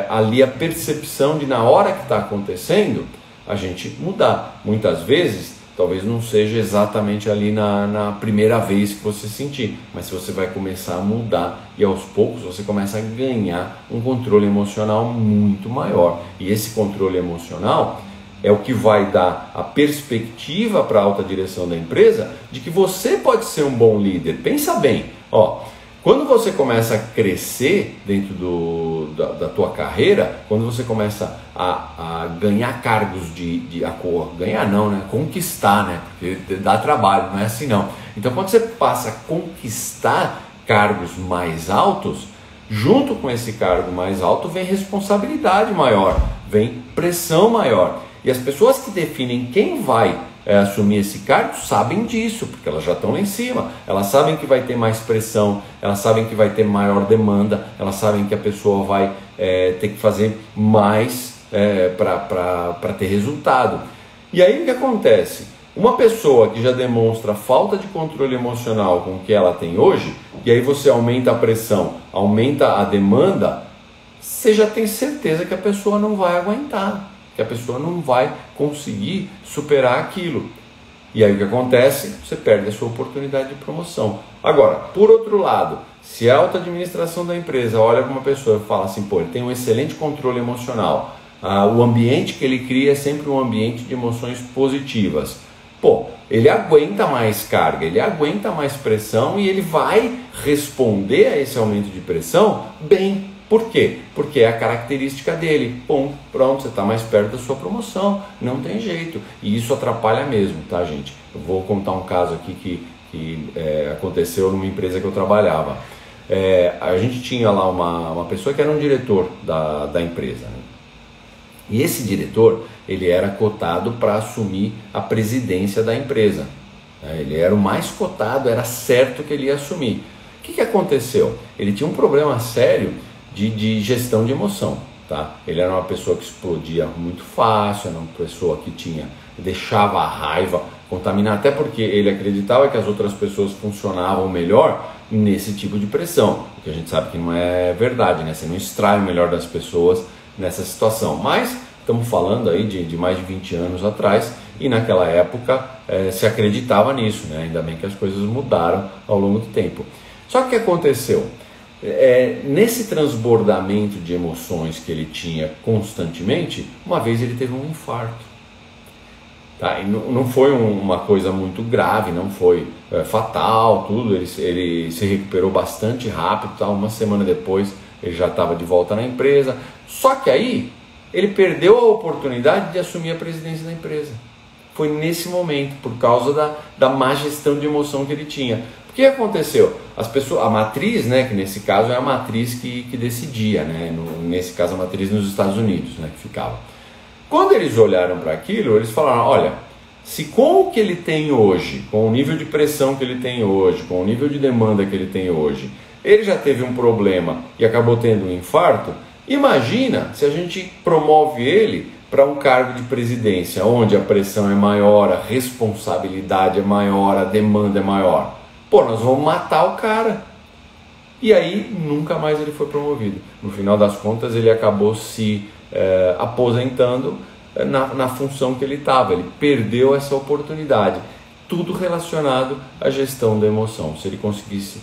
ali a percepção de na hora que está acontecendo, a gente mudar. Muitas vezes, talvez não seja exatamente ali na primeira vez que você sentir, mas você vai começar a mudar e aos poucos você começa a ganhar um controle emocional muito maior. E esse controle emocional é o que vai dar a perspectiva para a alta direção da empresa de que você pode ser um bom líder. Pensa bem, quando você começa a crescer dentro da tua carreira, quando você começa a ganhar cargos ganhar não, né? Conquistar, né? Porque dá trabalho, não é assim não. Então quando você passa a conquistar cargos mais altos, junto com esse cargo mais alto vem responsabilidade maior, vem pressão maior. E as pessoas que definem quem vai assumir esse cargo sabem disso, porque elas já estão lá em cima. Elas sabem que vai ter mais pressão, elas sabem que vai ter maior demanda, elas sabem que a pessoa vai ter que fazer mais para ter resultado. E aí o que acontece? Uma pessoa que já demonstra falta de controle emocional com o que ela tem hoje, e aí você aumenta a pressão, aumenta a demanda, você já tem certeza que a pessoa não vai aguentar, que a pessoa não vai conseguir superar aquilo. E aí o que acontece? Você perde a sua oportunidade de promoção. Agora, por outro lado, se a alta administração da empresa olha para uma pessoa e fala assim, pô, ele tem um excelente controle emocional, o ambiente que ele cria é sempre um ambiente de emoções positivas, pô, ele aguenta mais carga, ele aguenta mais pressão e ele vai responder a esse aumento de pressão bem. Por quê? Porque é a característica dele. Pronto, você está mais perto da sua promoção, não tem jeito. E isso atrapalha mesmo, tá, gente? Eu vou contar um caso aqui que aconteceu numa empresa que eu trabalhava. A gente tinha lá uma pessoa que era um diretor da empresa, né? E esse diretor, ele era cotado para assumir a presidência da empresa. Ele era o mais cotado, era certo que ele ia assumir. O que aconteceu? Ele tinha um problema sério de gestão de emoção, tá? Ele era uma pessoa que explodia muito fácil, era uma pessoa que deixava a raiva contaminar, até porque ele acreditava que as outras pessoas funcionavam melhor nesse tipo de pressão, o que a gente sabe que não é verdade, né? Você não extrai o melhor das pessoas nessa situação, mas estamos falando aí de mais de 20 anos atrás, e naquela época se acreditava nisso, né? Ainda bem que as coisas mudaram ao longo do tempo. Só que o que aconteceu? Nesse transbordamento de emoções que ele tinha constantemente, uma vez ele teve um infarto. Tá? E não foi uma coisa muito grave, não foi fatal, tudo. Ele se recuperou bastante rápido, tá? Uma semana depois ele já estava de volta na empresa. Só que aí ele perdeu a oportunidade de assumir a presidência da empresa. Foi nesse momento, por causa da má gestão de emoção que ele tinha. O que aconteceu? A matriz, né, que nesse caso é a matriz que decidia, né, nesse caso a matriz nos Estados Unidos, né, que ficava. Quando eles olharam para aquilo, eles falaram, olha, Se com o que ele tem hoje, com o nível de pressão que ele tem hoje, com o nível de demanda que ele tem hoje, ele já teve um problema e acabou tendo um infarto, imagina se a gente promove ele para um cargo de presidência, onde a pressão é maior, a responsabilidade é maior, a demanda é maior. Pô, nós vamos matar o cara. E aí nunca mais ele foi promovido. No final das contas ele acabou se aposentando na função que ele estava. Ele perdeu essa oportunidade. Tudo relacionado à gestão da emoção. Se ele conseguisse,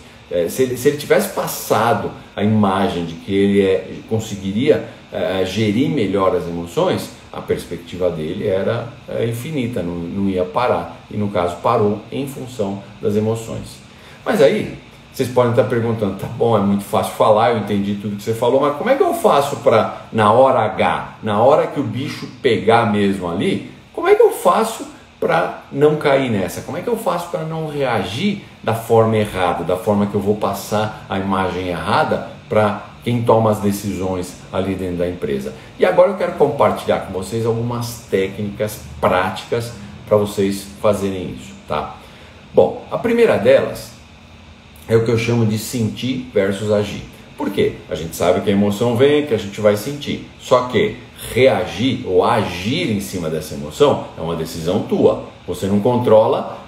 se ele tivesse passado a imagem de que ele conseguiria gerir melhor as emoções, a perspectiva dele era infinita, não ia parar. E no caso parou em função das emoções. Mas aí vocês podem estar perguntando, tá bom, é muito fácil falar, eu entendi tudo que você falou, mas como é que eu faço para, na hora H, na hora que o bicho pegar mesmo ali, como é que eu faço para não cair nessa? Como é que eu faço para não reagir da forma errada, da forma que eu vou passar a imagem errada para quem toma as decisões ali dentro da empresa? E agora eu quero compartilhar com vocês algumas técnicas práticas para vocês fazerem isso, tá? Bom, a primeira delas é o que eu chamo de sentir versus agir. Por quê? A gente sabe que a emoção vem, que a gente vai sentir. Só que reagir ou agir em cima dessa emoção é uma decisão tua. Você não controla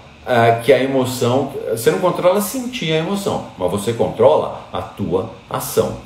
que a emoção, você não controla sentir a emoção, mas você controla a tua ação.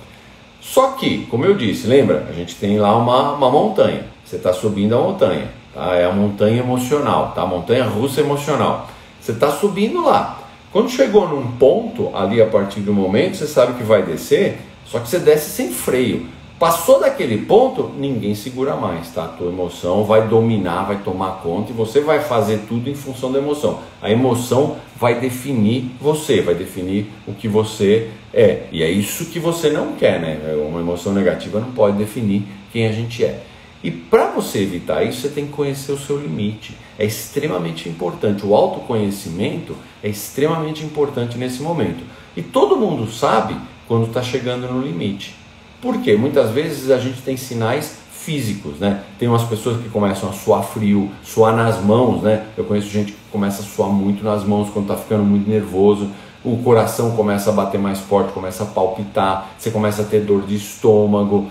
Só que, como eu disse, lembra? A gente tem lá uma montanha. Você está subindo a montanha, tá? É a montanha emocional, tá? A montanha russa emocional. Você está subindo lá. Quando chegou num ponto ali, a partir do momento, você sabe que vai descer, só que você desce sem freio. Passou daquele ponto, ninguém segura mais, tá? A tua emoção vai dominar, vai tomar conta e você vai fazer tudo em função da emoção. A emoção vai definir você, vai definir o que você é. E é isso que você não quer, né? Uma emoção negativa não pode definir quem a gente é. E para você evitar isso, você tem que conhecer o seu limite. É extremamente importante. O autoconhecimento é extremamente importante nesse momento. E todo mundo sabe quando está chegando no limite. Por quê? Muitas vezes a gente tem sinais físicos, né? Tem umas pessoas que começam a suar frio, suar nas mãos, né? Eu conheço gente que começa a suar muito nas mãos quando está ficando muito nervoso. O coração começa a bater mais forte, começa a palpitar, você começa a ter dor de estômago.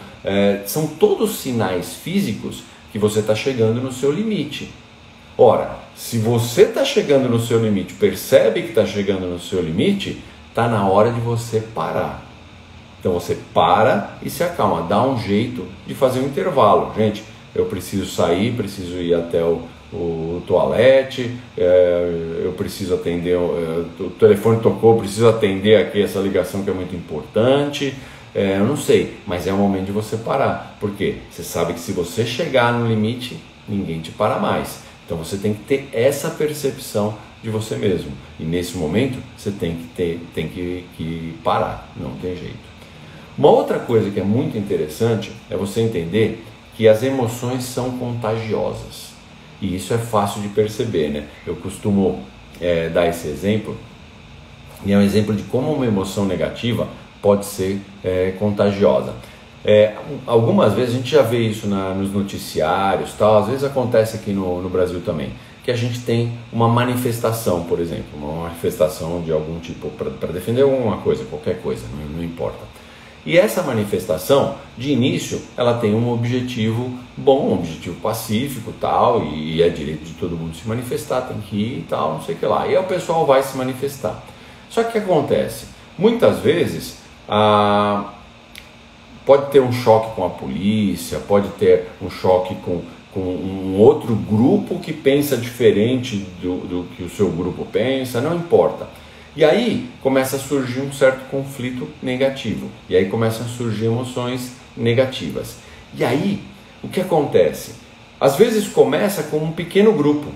São todos sinais físicos que você está chegando no seu limite. Ora, se você está chegando no seu limite, percebe que está chegando no seu limite, está na hora de você parar. Então você para e se acalma, dá um jeito de fazer um intervalo. Gente, eu preciso sair, preciso ir até o toalete, eu preciso atender, o telefone tocou, preciso atender aqui essa ligação que é muito importante, eu não sei, mas é o momento de você parar, porque você sabe que se você chegar no limite, ninguém te para mais, então você tem que ter essa percepção de você mesmo, e nesse momento você tem que parar, não tem jeito. Uma outra coisa que é muito interessante é você entender que as emoções são contagiosas. E isso é fácil de perceber, né? Eu costumo dar esse exemplo, e é um exemplo de como uma emoção negativa pode ser contagiosa. Algumas vezes a gente já vê isso nos noticiários, tal. Às vezes acontece aqui no Brasil também, que a gente tem uma manifestação, por exemplo, uma manifestação de algum tipo para defender alguma coisa, qualquer coisa, não importa. E essa manifestação, de início, ela tem um objetivo bom, um objetivo pacífico, tal, e é direito de todo mundo se manifestar, tem que ir e tal, não sei o que lá. E aí o pessoal vai se manifestar. Só que o que acontece? Muitas vezes, pode ter um choque com a polícia, pode ter um choque com um outro grupo que pensa diferente do que o seu grupo pensa, não importa. E aí começa a surgir um certo conflito negativo. E aí começam a surgir emoções negativas. E aí, o que acontece? Às vezes começa com um pequeno grupo.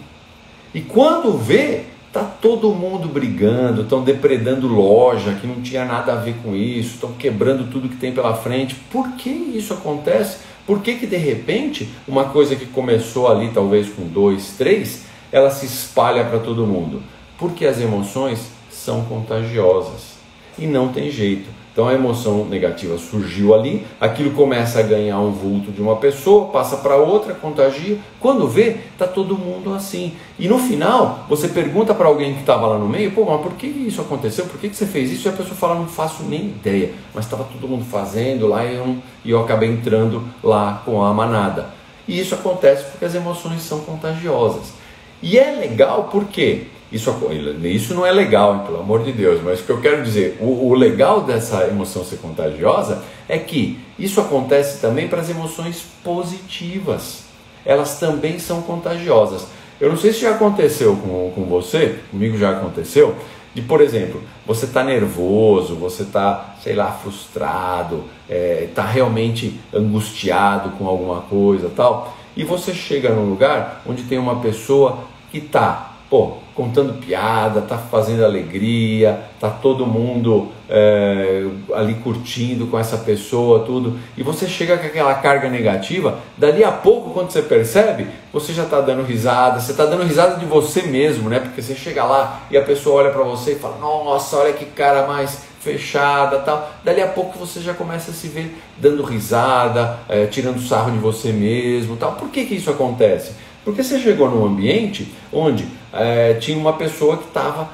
E quando vê, tá todo mundo brigando, estão depredando loja que não tinha nada a ver com isso, estão quebrando tudo que tem pela frente. Por que isso acontece? Por que de repente uma coisa que começou ali talvez com 2, 3, ela se espalha para todo mundo? Porque as emoções são contagiosas. e não tem jeito. Então a emoção negativa surgiu ali, aquilo começa a ganhar um vulto de uma pessoa, passa para outra, contagia. Quando vê, está todo mundo assim. E no final, você pergunta para alguém que estava lá no meio, pô, mas por que isso aconteceu? Por que você fez isso? E a pessoa fala, não faço nem ideia, mas estava todo mundo fazendo lá e eu acabei entrando lá com a manada. E isso acontece porque as emoções são contagiosas. E é legal porque... Isso não é legal, pelo amor de Deus, mas o que eu quero dizer, o legal dessa emoção ser contagiosa é que isso acontece também para as emoções positivas. Elas também são contagiosas. Eu não sei se já aconteceu com você, comigo já aconteceu, de, por exemplo, você está nervoso, você está, sei lá, frustrado, está realmente angustiado com alguma coisa tal, e você chega num lugar onde tem uma pessoa que está, contando piada, tá fazendo alegria, tá todo mundo ali curtindo com essa pessoa, tudo, e você chega com aquela carga negativa, dali a pouco, quando você percebe, você já tá dando risada, você tá dando risada de você mesmo, né? Porque você chega lá e a pessoa olha para você e fala, nossa, olha que cara mais fechada, tal. Dali a pouco você já começa a se ver dando risada, tirando sarro de você mesmo, tal. Por que isso acontece? Porque você chegou num ambiente onde tinha uma pessoa que estava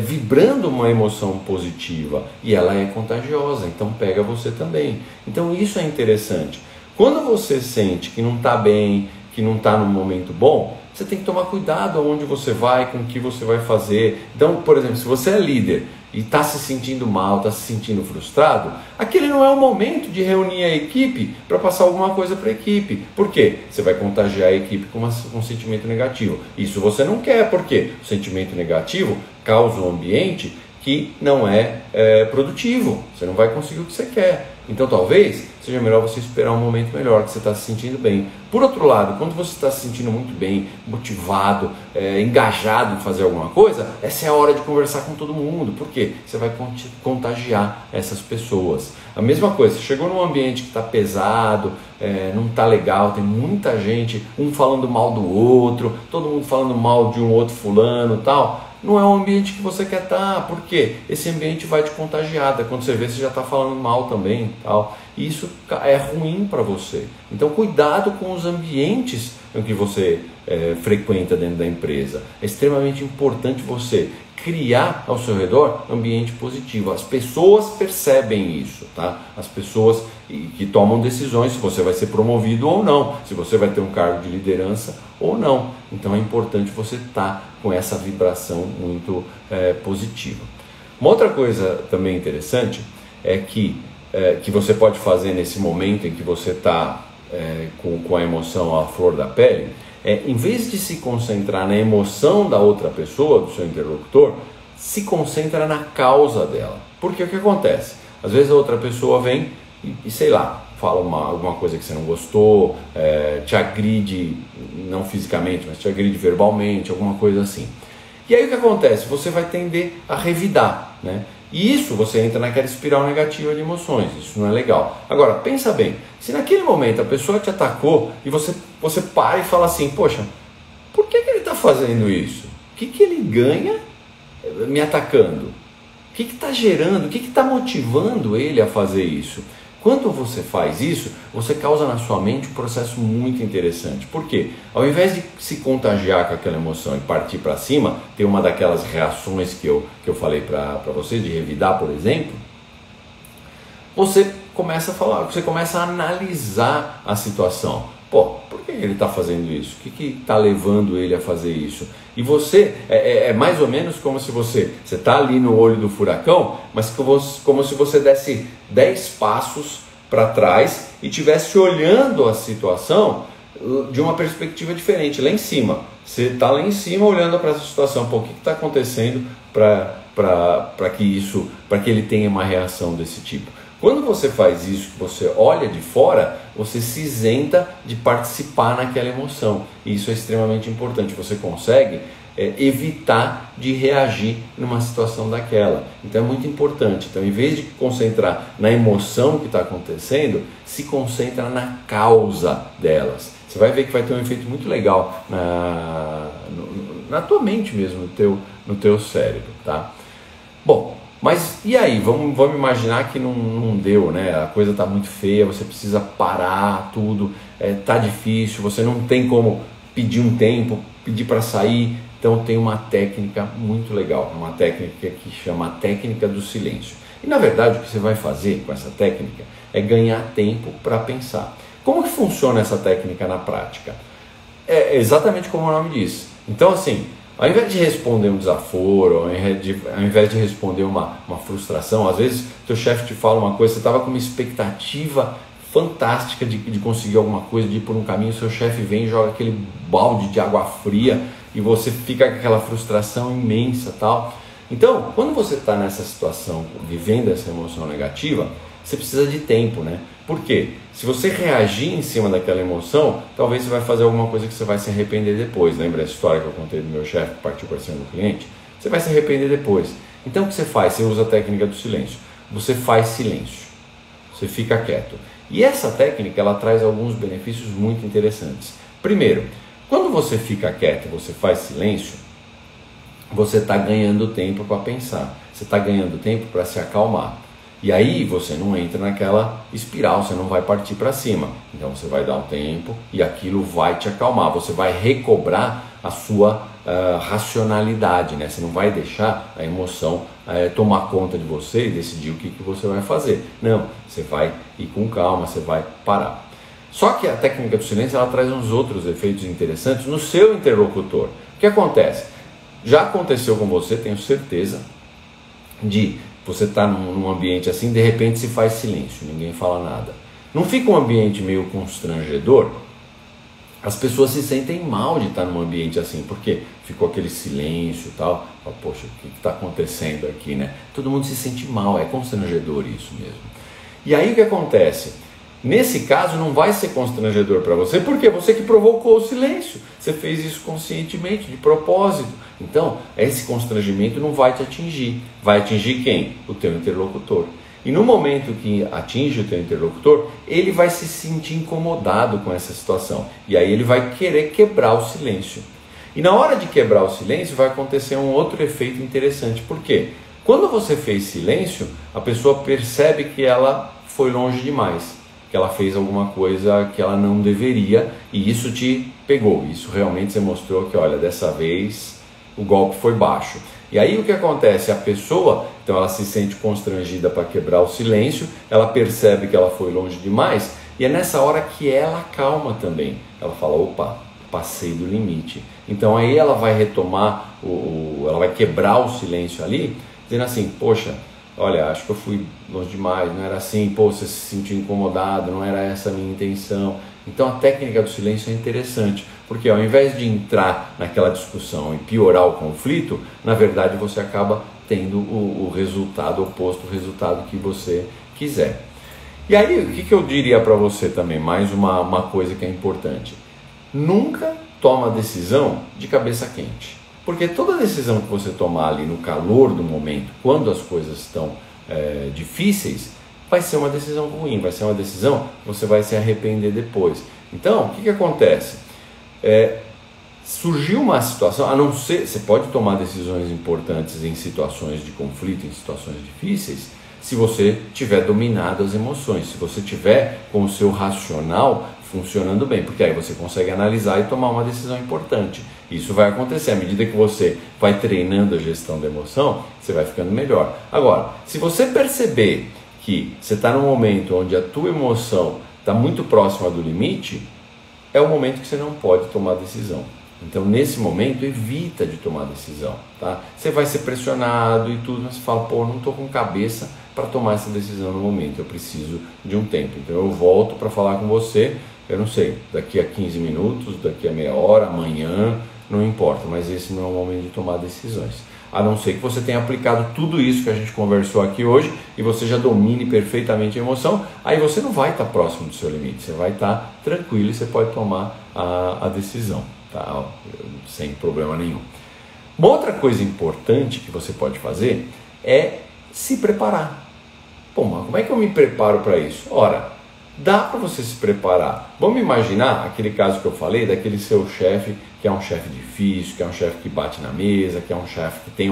vibrando uma emoção positiva e ela é contagiosa, então pega você também. Então isso é interessante. Quando você sente que não está bem, que não está num momento bom, você tem que tomar cuidado aonde você vai, com o que você vai fazer. Então, por exemplo, se você é líder e está se sentindo mal, está se sentindo frustrado, aquele não é o momento de reunir a equipe para passar alguma coisa para a equipe. Por quê? Você vai contagiar a equipe com um sentimento negativo. Isso você não quer, porque o sentimento negativo causa um ambiente que não é produtivo. Você não vai conseguir o que você quer. Então talvez seja melhor você esperar um momento melhor, que você está se sentindo bem. Por outro lado, quando você está se sentindo muito bem, motivado, engajado em fazer alguma coisa, essa é a hora de conversar com todo mundo. Por quê? Você vai contagiar essas pessoas. A mesma coisa, você chegou num ambiente que está pesado, não está legal, tem muita gente, um falando mal do outro, todo mundo falando mal de um outro fulano e tal. Não é um ambiente que você quer estar, porque esse ambiente vai te contagiar. Quando você vê, você já está falando mal também, tal. E isso é ruim para você. Então cuidado com os ambientes em que você frequenta dentro da empresa. É extremamente importante você criar ao seu redor ambiente positivo. As pessoas percebem isso, tá? As pessoas que tomam decisões se você vai ser promovido ou não, se você vai ter um cargo de liderança ou não. Então é importante você estar com essa vibração muito positiva. Uma outra coisa também interessante é que você pode fazer nesse momento em que você está com a emoção à flor da pele, em vez de se concentrar na emoção da outra pessoa, do seu interlocutor, se concentra na causa dela. Porque o que acontece? Às vezes a outra pessoa vem e sei lá, fala alguma coisa que você não gostou, te agride, não fisicamente, mas te agride verbalmente, alguma coisa assim. E aí o que acontece? Você vai tender a revidar, né? E isso você entra naquela espiral negativa de emoções, isso não é legal. Agora, pensa bem, se naquele momento a pessoa te atacou e você para e fala assim, poxa, por que ele está fazendo isso? O que ele ganha me atacando? O que está gerando, o que está motivando ele a fazer isso? Quando você faz isso, você causa na sua mente um processo muito interessante. Por quê? Ao invés de se contagiar com aquela emoção e partir para cima, ter uma daquelas reações que eu falei para você, de revidar, por exemplo, você começa a falar, você começa a analisar a situação. Por que ele está fazendo isso? O que está levando ele a fazer isso? E você, é mais ou menos como se você está ali no olho do furacão, mas como se você desse 10 passos para trás e estivesse olhando a situação de uma perspectiva diferente, lá em cima. Você está lá em cima olhando para essa situação, o que está acontecendo para que ele tenha uma reação desse tipo. Quando você faz isso, que você olha de fora, você se isenta de participar naquela emoção. E isso é extremamente importante. Você consegue evitar de reagir numa situação daquela. Então é muito importante. Então, em vez de concentrar na emoção que está acontecendo, se concentra na causa delas. Você vai ver que vai ter um efeito muito legal na tua mente mesmo, no teu cérebro, tá? Bom, Mas e aí? Vamos imaginar que não deu, né? A coisa está muito feia, você precisa parar tudo, tá difícil, você não tem como pedir um tempo, pedir para sair. Então tem uma técnica muito legal, uma técnica que chama a técnica do silêncio. E na verdade o que você vai fazer com essa técnica é ganhar tempo para pensar. Como que funciona essa técnica na prática? É exatamente como o nome diz. Então assim, ao invés de responder um desaforo, ao invés de responder uma frustração, às vezes teu chefe te fala uma coisa, você estava com uma expectativa fantástica de conseguir alguma coisa, de ir por um caminho, seu chefe vem e joga aquele balde de água fria e você fica com aquela frustração imensa, tal. Então, quando você está nessa situação, vivendo essa emoção negativa, você precisa de tempo, né? Por quê? Se você reagir em cima daquela emoção, talvez você vai fazer alguma coisa que você vai se arrepender depois. Lembra a história que eu contei do meu chefe que partiu para cima do cliente? Você vai se arrepender depois. Então o que você faz? Você usa a técnica do silêncio. Você faz silêncio. Você fica quieto. E essa técnica, ela traz alguns benefícios muito interessantes. Primeiro, quando você fica quieto, você faz silêncio, você está ganhando tempo para pensar. Você está ganhando tempo para se acalmar. E aí você não entra naquela espiral, você não vai partir para cima. Então você vai dar um tempo e aquilo vai te acalmar. Você vai recobrar a sua racionalidade, né? Você não vai deixar a emoção tomar conta de você e decidir o que você vai fazer. Não, você vai ir com calma, você vai parar. Só que a técnica do silêncio, ela traz uns outros efeitos interessantes no seu interlocutor. O que acontece? Já aconteceu com você, tenho certeza, de você estar num ambiente assim, de repente se faz silêncio, ninguém fala nada. Não fica um ambiente meio constrangedor? As pessoas se sentem mal de estar num ambiente assim, porque ficou aquele silêncio e tal. Poxa, o que está acontecendo aqui, né? Todo mundo se sente mal, é constrangedor isso mesmo. E aí o que acontece? Nesse caso não vai ser constrangedor para você, porque você que provocou o silêncio. Você fez isso conscientemente, de propósito. Então, esse constrangimento não vai te atingir. Vai atingir quem? O teu interlocutor. E no momento que atinge o teu interlocutor, ele vai se sentir incomodado com essa situação. E aí ele vai querer quebrar o silêncio. E na hora de quebrar o silêncio vai acontecer um outro efeito interessante. Por quê? Quando você fez silêncio, a pessoa percebe que ela foi longe demais, que ela fez alguma coisa que ela não deveria, e isso te pegou. Isso realmente você mostrou que, olha, dessa vez o golpe foi baixo. E aí o que acontece? A pessoa, então ela se sente constrangida para quebrar o silêncio, ela percebe que ela foi longe demais, e é nessa hora que ela acalma também. Ela fala, opa, passei do limite. Então aí ela vai retomar, ela vai quebrar o silêncio ali, dizendo assim, poxa, olha, acho que eu fui longe demais, não era assim, pô, você se sentiu incomodado, não era essa a minha intenção. Então a técnica do silêncio é interessante, porque ao invés de entrar naquela discussão e piorar o conflito, na verdade você acaba tendo o resultado oposto, o resultado que você quiser. E aí, o que eu diria para você também, mais uma coisa que é importante. Nunca toma decisão de cabeça quente. Porque toda decisão que você tomar ali no calor do momento, quando as coisas estão difíceis, vai ser uma decisão ruim, vai ser uma decisão que você vai se arrepender depois. Então, o que acontece? Surgiu uma situação, a não ser, você pode tomar decisões importantes em situações de conflito, em situações difíceis, se você tiver dominado as emoções, se você tiver com o seu racional funcionando bem, porque aí você consegue analisar e tomar uma decisão importante. Isso vai acontecer à medida que você vai treinando a gestão da emoção, você vai ficando melhor. Agora, se você perceber que você está num momento onde a tua emoção está muito próxima do limite, é o momento que você não pode tomar decisão. Então, nesse momento, evita de tomar decisão, tá? Você vai ser pressionado e tudo, mas você fala, pô, não estou com cabeça para tomar essa decisão no momento, eu preciso de um tempo. Então, eu volto para falar com você, eu não sei, daqui a 15 minutos, daqui a meia hora, amanhã, não importa, mas esse não é o momento de tomar decisões. A não ser que você tenha aplicado tudo isso que a gente conversou aqui hoje e você já domine perfeitamente a emoção, aí você não vai estar próximo do seu limite, você vai estar tranquilo e você pode tomar a decisão, tá? Sem problema nenhum. Uma outra coisa importante que você pode fazer é se preparar. Pô, mas como é que eu me preparo para isso? Ora, dá para você se preparar. Vamos imaginar aquele caso que eu falei, daquele seu chefe que é um chefe difícil, que é um chefe que bate na mesa, que é um chefe que tem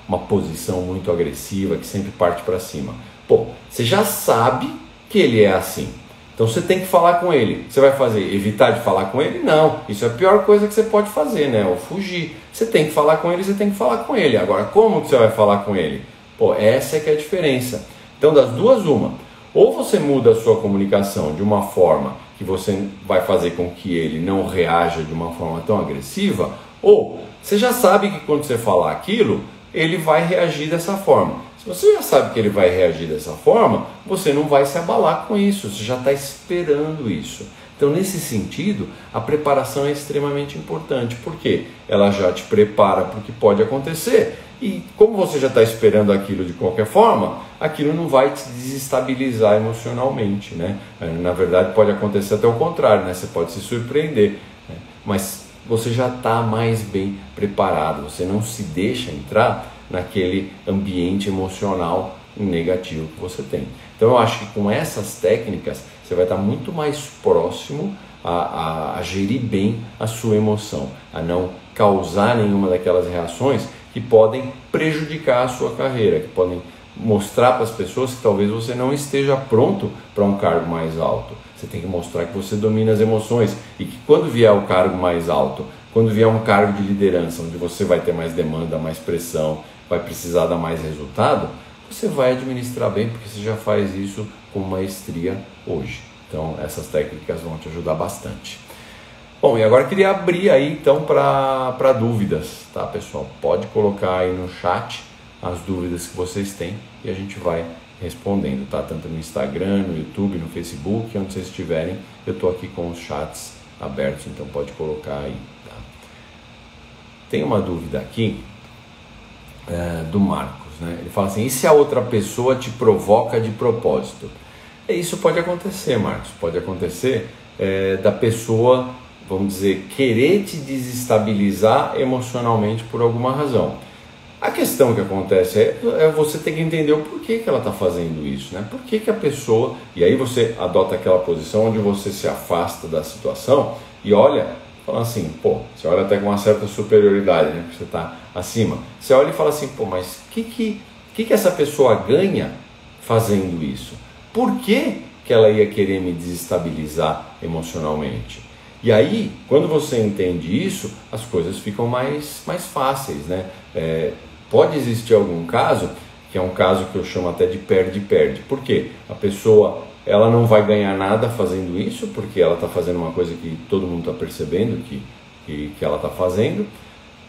uma posição muito agressiva, que sempre parte para cima. Pô, você já sabe que ele é assim. Então você tem que falar com ele. Você vai fazer? Evitar de falar com ele? Não. Isso é a pior coisa que você pode fazer, né? Ou fugir. Você tem que falar com ele, você tem que falar com ele. Agora, como que você vai falar com ele? Pô, essa é que é a diferença. Então, das duas, uma. Ou você muda a sua comunicação de uma forma que você vai fazer com que ele não reaja de uma forma tão agressiva, ou você já sabe que quando você falar aquilo, ele vai reagir dessa forma. Se você já sabe que ele vai reagir dessa forma, você não vai se abalar com isso, você já está esperando isso. Então, nesse sentido, a preparação é extremamente importante, porque ela já te prepara para o que pode acontecer, e como você já está esperando aquilo de qualquer forma, aquilo não vai te desestabilizar emocionalmente, né? Na verdade, pode acontecer até o contrário, né? Você pode se surpreender, né? Mas você já está mais bem preparado, você não se deixa entrar naquele ambiente emocional negativo que você tem. Então eu acho que com essas técnicas você vai estar muito mais próximo a gerir bem a sua emoção, a não causar nenhuma daquelas reações que podem prejudicar a sua carreira, que podem mostrar para as pessoas que talvez você não esteja pronto para um cargo mais alto. Você tem que mostrar que você domina as emoções e que quando vier o cargo mais alto, quando vier um cargo de liderança, onde você vai ter mais demanda, mais pressão, vai precisar dar mais resultado, você vai administrar bem, porque você já faz isso com maestria hoje. Então essas técnicas vão te ajudar bastante. Bom, e agora eu queria abrir aí então para dúvidas, tá, pessoal? Pode colocar aí no chat as dúvidas que vocês têm e a gente vai respondendo, tá? Tanto no Instagram, no YouTube, no Facebook, onde vocês estiverem, eu estou aqui com os chats abertos, então pode colocar aí, tá? Tem uma dúvida aqui do Marcos, né? Ele fala assim: e se a outra pessoa te provoca de propósito? Isso pode acontecer, Marcos, pode acontecer da pessoa, vamos dizer, querer te desestabilizar emocionalmente por alguma razão. A questão que acontece é você ter que entender o porquê que ela está fazendo isso, né? Por que a pessoa... E aí você adota aquela posição onde você se afasta da situação e olha, fala assim, pô, você olha até com uma certa superioridade, né? Porque você está acima. Você olha e fala assim, pô, mas o que essa pessoa ganha fazendo isso? Por que ela ia querer me desestabilizar emocionalmente? E aí, quando você entende isso, as coisas ficam mais fáceis, né? Pode existir algum caso, que é um caso que eu chamo até de perde-perde. Por quê? A pessoa, ela não vai ganhar nada fazendo isso, porque ela está fazendo uma coisa que todo mundo está percebendo que ela está fazendo,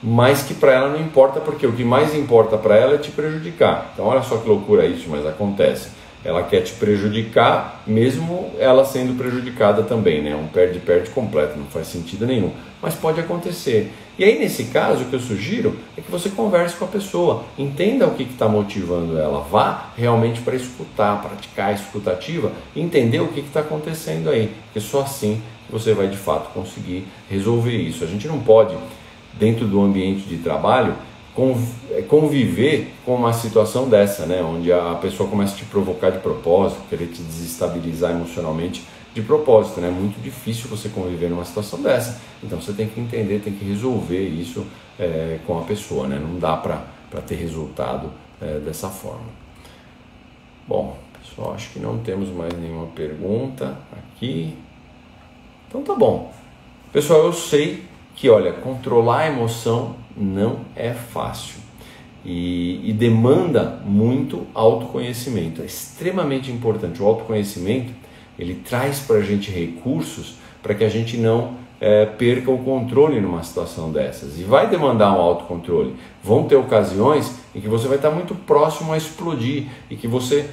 mas que para ela não importa, porque o que mais importa para ela é te prejudicar. Então olha só que loucura isso, mas acontece. Ela quer te prejudicar, mesmo ela sendo prejudicada também, né? Um perde-perde completo, não faz sentido nenhum. Mas pode acontecer. E aí, nesse caso, o que eu sugiro é que você converse com a pessoa, entenda o que está motivando ela, vá realmente para escutar, praticar a escutativa, entender o que está acontecendo aí, porque só assim você vai de fato conseguir resolver isso. A gente não pode, dentro do ambiente de trabalho, conviver com uma situação dessa, né? Onde a pessoa começa a te provocar de propósito, querer te desestabilizar emocionalmente de propósito, né? É muito difícil você conviver numa situação dessa. Então você tem que entender, tem que resolver isso com a pessoa, né? Não dá para ter resultado dessa forma. Bom, pessoal, acho que não temos mais nenhuma pergunta aqui. Então tá bom. Pessoal, eu sei que, olha, controlar a emoção não é fácil e demanda muito autoconhecimento. É extremamente importante. O autoconhecimento, ele traz para a gente recursos para que a gente não perca o controle numa situação dessas. E vai demandar um autocontrole. Vão ter ocasiões em que você vai estar muito próximo a explodir e que você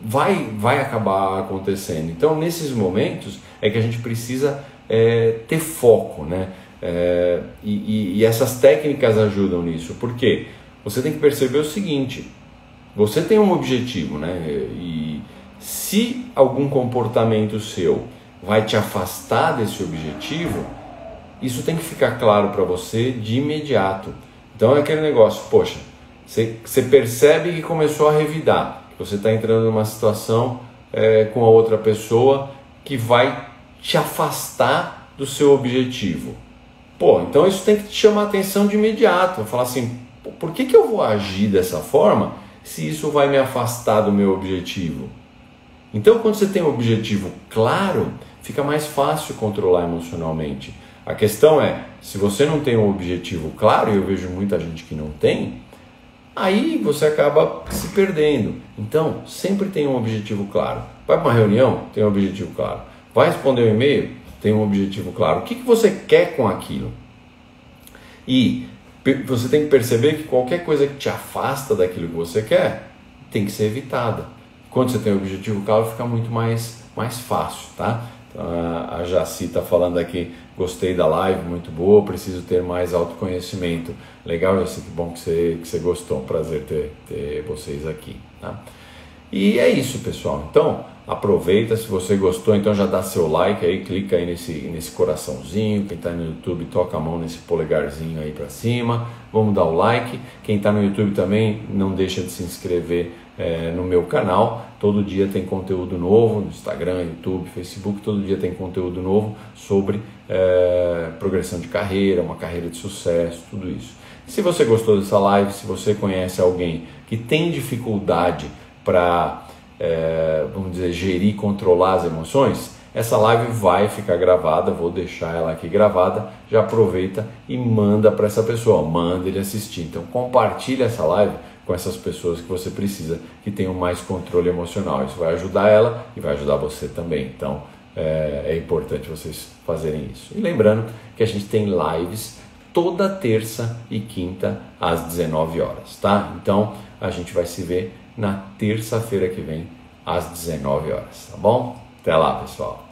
vai acabar acontecendo. Então, nesses momentos é que a gente precisa ter foco, né? E essas técnicas ajudam nisso. Por quê? Você tem que perceber o seguinte: você tem um objetivo, né? E se algum comportamento seu vai te afastar desse objetivo, isso tem que ficar claro para você de imediato. Então é aquele negócio, poxa, você percebe que começou a revidar, que você está entrando numa situação com a outra pessoa que vai te afastar do seu objetivo. Pô, então isso tem que te chamar a atenção de imediato. Falar assim, por que eu vou agir dessa forma se isso vai me afastar do meu objetivo? Então, quando você tem um objetivo claro, fica mais fácil controlar emocionalmente. A questão é, se você não tem um objetivo claro, e eu vejo muita gente que não tem, aí você acaba se perdendo. Então, sempre tem um objetivo claro. Vai para uma reunião? Tem um objetivo claro. Vai responder um e-mail? Tem um objetivo claro. O que você quer com aquilo? E você tem que perceber que qualquer coisa que te afasta daquilo que você quer tem que ser evitada. Quando você tem um objetivo claro, fica muito mais fácil, tá? Então, a Jaci está falando aqui, gostei da live, muito boa, preciso ter mais autoconhecimento. Legal, Jaci, que bom que você gostou, prazer ter vocês aqui, tá? E é isso, pessoal. Então, aproveita, se você gostou, então já dá seu like aí, clica aí nesse coraçãozinho. Quem está no YouTube, toca a mão nesse polegarzinho aí para cima. Vamos dar o like. Quem está no YouTube também, não deixa de se inscrever no meu canal. Todo dia tem conteúdo novo no Instagram, YouTube, Facebook. Todo dia tem conteúdo novo sobre progressão de carreira, uma carreira de sucesso, tudo isso. Se você gostou dessa live, se você conhece alguém que tem dificuldade para, vamos dizer, gerir, controlar as emoções, essa live vai ficar gravada, vou deixar ela aqui gravada, já aproveita e manda para essa pessoa, manda ele assistir. Então compartilha essa live com essas pessoas que você precisa, que tenham mais controle emocional. Isso vai ajudar ela e vai ajudar você também. Então é importante vocês fazerem isso. E lembrando que a gente tem lives toda terça e quinta às 19 horas, tá? Então a gente vai se ver na terça-feira que vem, às 19 horas, tá bom? Até lá, pessoal!